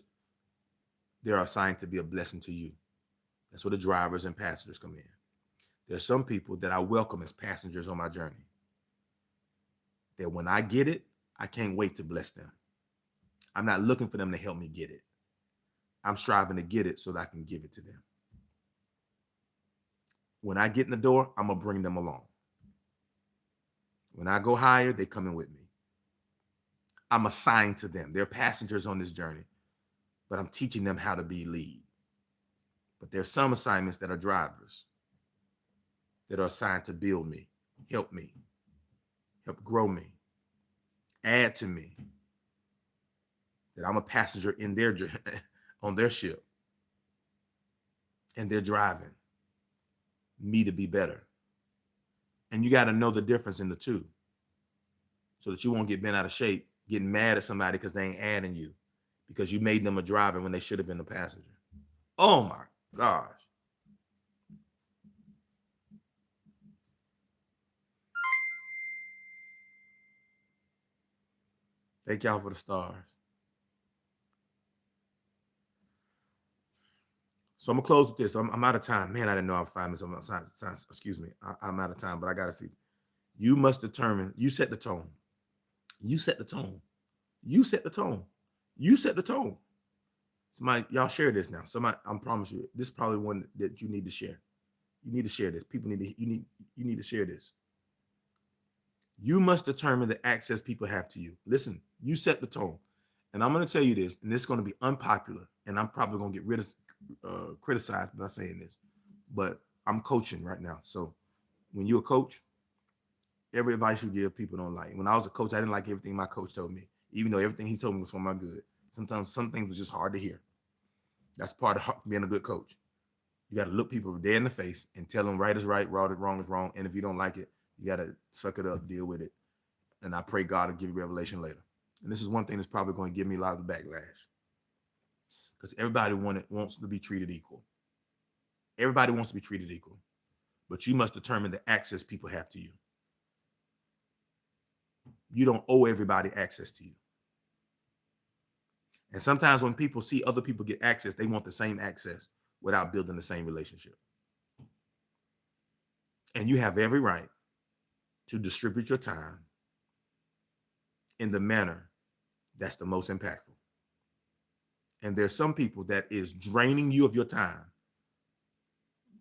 they're assigned to be a blessing to you. That's where the drivers and passengers come in. There's some people that I welcome as passengers on my journey. That when I get it, I can't wait to bless them. I'm not looking for them to help me get it. I'm striving to get it so that I can give it to them. When I get in the door, I'm going to bring them along. When I go higher, they coming with me. I'm assigned to them. They're passengers on this journey, but I'm teaching them how to be lead. But there's some assignments that are drivers that are assigned to build me, help grow me, add to me. That I'm a passenger in their on their ship, and they're driving me to be better. And you got to know the difference in the two, so that you won't get bent out of shape, getting mad at somebody because they ain't adding you, because you made them a driver when they should have been a passenger. Oh my gosh. Thank y'all for the stars. So I'm gonna close with this. I'm out of time. Man, I didn't know I was 5 minutes. Excuse me. I'm out of time, but I gotta see. You must determine. You set the tone. You set the tone. You set the tone. You set the tone. Somebody, y'all share this now. Somebody, I promise you, this is probably one that you need to share. You need to share this. People need to. You need to share this. You must determine the access people have to you. Listen, you set the tone. And I'm going to tell you this, and this is going to be unpopular, and I'm probably going to get criticized by saying this, but I'm coaching right now. So when you're a coach, every advice you give, people don't like. When I was a coach, I didn't like everything my coach told me, even though everything he told me was for my good. Sometimes some things was just hard to hear. That's part of being a good coach. You got to look people dead in the face and tell them right is right, wrong is wrong. And if you don't like it, you got to suck it up, deal with it. And I pray God will give you revelation later. And this is one thing that's probably going to give me a lot of backlash, because everybody wants to be treated equal. Everybody wants to be treated equal, but you must determine the access people have to you. You don't owe everybody access to you. And sometimes when people see other people get access, they want the same access without building the same relationship. And you have every right to distribute your time in the manner that's the most impactful. And there's some people that is draining you of your time,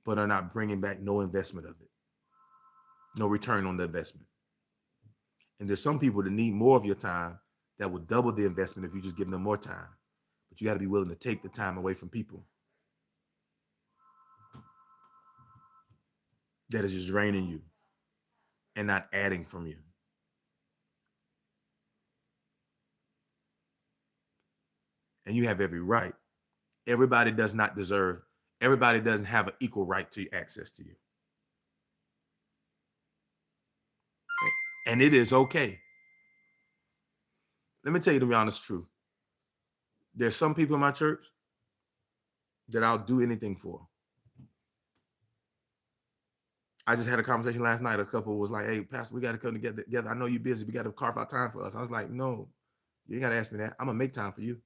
but are not bringing back no investment of it, no return on the investment. And there's some people that need more of your time that will double the investment if you just give them more time. But you got to be willing to take the time away from people that is just draining you and not adding from you. And you have every right. Everybody does not deserve, everybody doesn't have an equal right to access to you. And it is okay. Let me tell you the honest truth. There's some people in my church that I'll do anything for. I just had a conversation last night. A couple was like, "Hey, Pastor, we got to come together. I know you're busy. We got to carve out time for us." I was like, "No, you ain't got to ask me that. I'm gonna make time for you.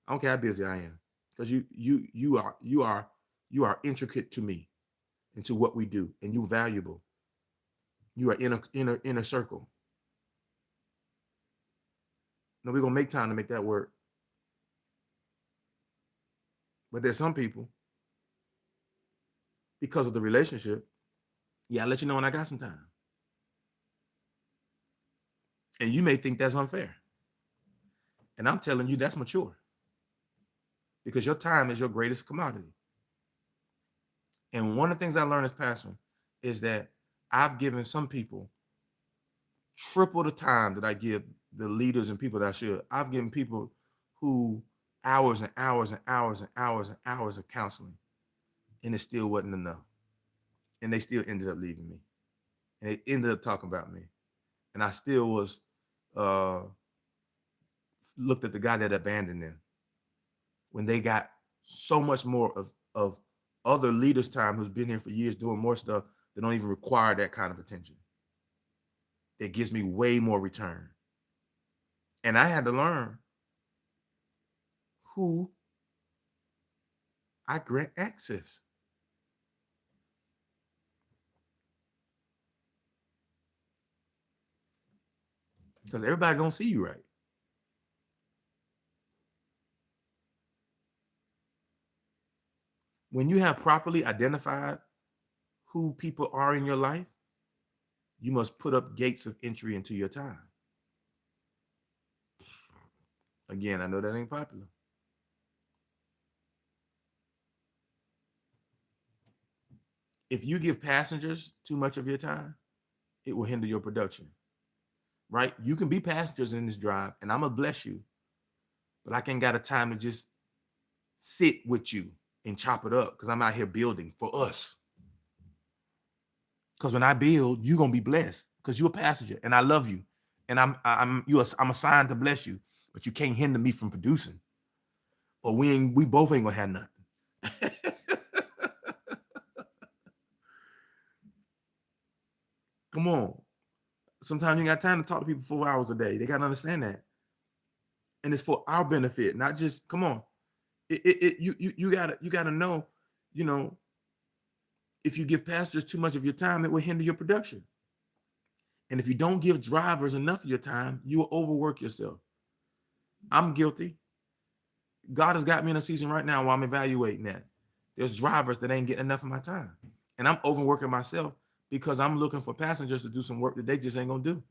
I don't care how busy I am, because you are intricate to me, and to what we do, and you're valuable. You are inner circle. No, we're gonna make time to make that work. But there's some people, because of the relationship, yeah, I'll let you know when I got some time. And you may think that's unfair. And I'm telling you that's mature. Because your time is your greatest commodity. And one of the things I learned as pastor is that I've given some people triple the time that I give the leaders and people that I should. I've given people who hours and hours and hours and hours and hours of counseling, and it still wasn't enough. And they still ended up leaving me. And they ended up talking about me. And I still was looked at the guy that abandoned them when they got so much more of other leaders' time who's been here for years doing more stuff that don't even require that kind of attention. It gives me way more return. And I had to learn who I grant access. Because everybody don't see you right. When you have properly identified who people are in your life, You must put up gates of entry into your time. Again, I know that ain't popular. If you give passengers too much of your time, it will hinder your production, right? You can be passengers in this drive, and I'm gonna bless you, but I can't got a time to just sit with you and chop it up because I'm out here building for us. Because when I build, you're gonna be blessed because you're a passenger and I love you. And I'm assigned to bless you, but you can't hinder me from producing. Or we both ain't gonna have nothing. Come on. Sometimes you got time to talk to people 4 hours a day. They gotta understand that. And it's for our benefit, not just come on. You gotta know, you know, if you give pastors too much of your time, it will hinder your production. And if you don't give drivers enough of your time, you will overwork yourself. I'm guilty. God has got me in a season right now where I'm evaluating that. There's drivers that ain't getting enough of my time. And I'm overworking myself because I'm looking for passengers to do some work that they just ain't gonna do.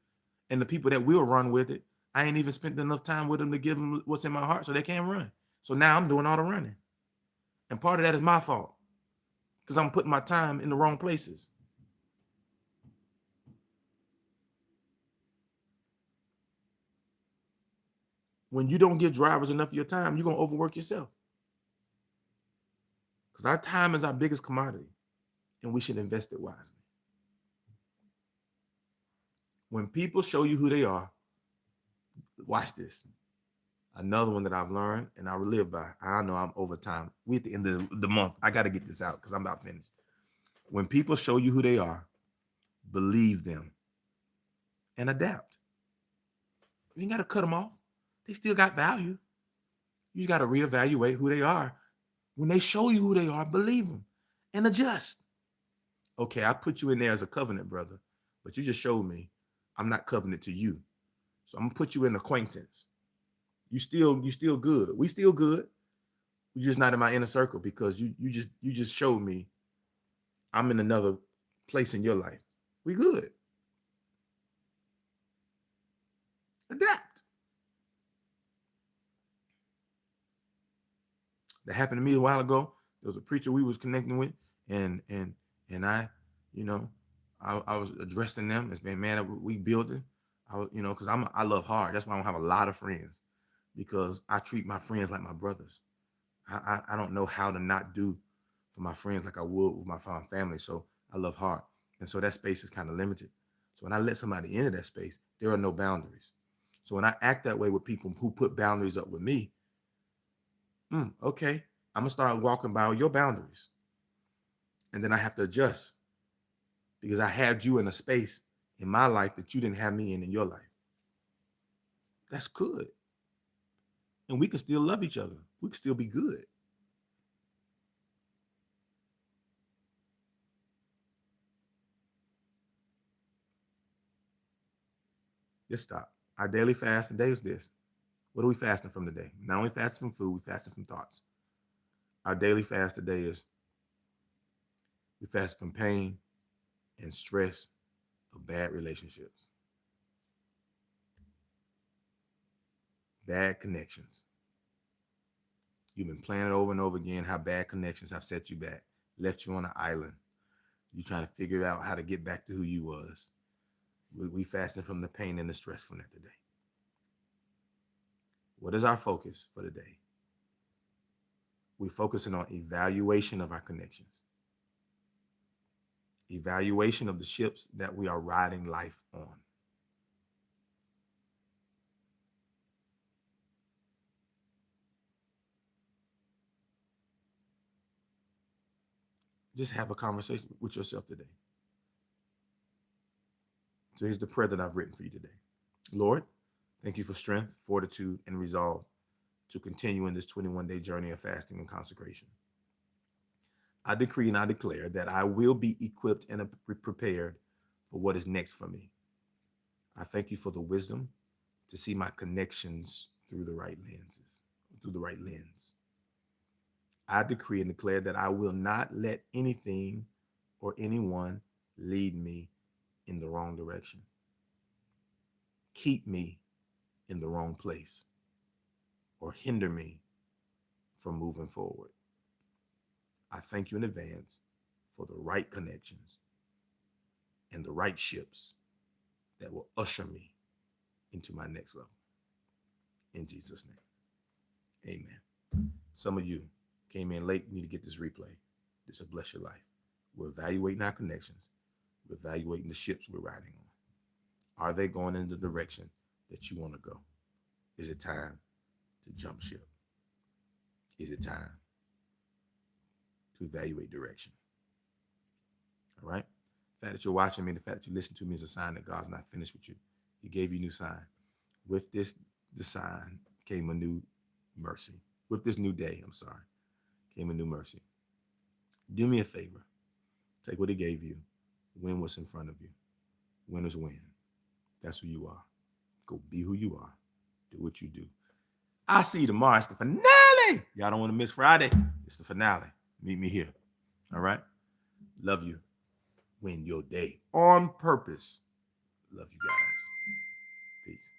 And the people that will run with it, I ain't even spent enough time with them to give them what's in my heart so they can't run. So now I'm doing all the running. And part of that is my fault because I'm putting my time in the wrong places. When you don't give drivers enough of your time, you're gonna overwork yourself. Because our time is our biggest commodity and we should invest it wisely. When people show you who they are, watch this. Another one that I've learned and I will live by. I know I'm over time. We at the end of the month. I got to get this out because I'm about finished. When people show you who they are, believe them and adapt. You ain't got to cut them off. They still got value. You got to reevaluate who they are. When they show you who they are, believe them and adjust. Okay, I put you in there as a covenant, brother, but you just showed me I'm not covenant to you. So I'm gonna put you in acquaintance. You still good. We still good. You're just not in my inner circle because you just showed me I'm in another place in your life. We good. Adapt. That happened to me a while ago. There was a preacher we was connecting with, and I, you know, I was addressing them as being man, we building. I was, because I love hard. That's why I don't have a lot of friends because I treat my friends like my brothers. I don't know how to not do for my friends like I would with my family. So I love hard. And so that space is kind of limited. So when I let somebody into that space, there are no boundaries. So when I act that way with people who put boundaries up with me, okay, I'm gonna start walking by your boundaries. And then I have to adjust because I had you in a space in my life that you didn't have me in your life. That's good. And we can still love each other. We can still be good. Let's stop. Our daily fast today is this. What are we fasting from today? Not only fasting from food, we fasting from thoughts. Our daily fast today is we fast from pain and stress of bad relationships, bad connections. You've been planning over and over again how bad connections have set you back, left you on an island. You're trying to figure out how to get back to who you was. We fasting from the pain and the stress from that today. What is our focus for the day? We're focusing on evaluation of our connections, evaluation of the ships that we are riding life on. Just have a conversation with yourself today. So here's the prayer that I've written for you today. Lord, thank you for strength, fortitude, and resolve to continue in this 21-day journey of fasting and consecration. I decree and I declare that I will be equipped and prepared for what is next for me. I thank you for the wisdom to see my connections through the right lenses, through the right lens. I decree and declare that I will not let anything or anyone lead me in the wrong direction. Keep me in the wrong place or hinder me from moving forward. I thank you in advance for the right connections and the right ships that will usher me into my next level. In Jesus' name, amen. Some of you came in late. You need to get this replay. This will bless your life. We're evaluating our connections. We're evaluating the ships we're riding on. Are they going in the direction that you want to go? Is it time to jump ship? Is it time to evaluate direction? All right? The fact that you're watching me, the fact that you listen to me is a sign that God's not finished with you. He gave you a new sign. With this sign came a new mercy. With this new day, came a new mercy. Do me a favor. Take what he gave you. Win what's in front of you. Winners win. That's who you are. Go be who you are. Do what you do. I'll see you tomorrow. It's the finale. Y'all don't want to miss Friday. It's the finale. Meet me here. All right? Love you. Win your day on purpose. Love you guys. Peace.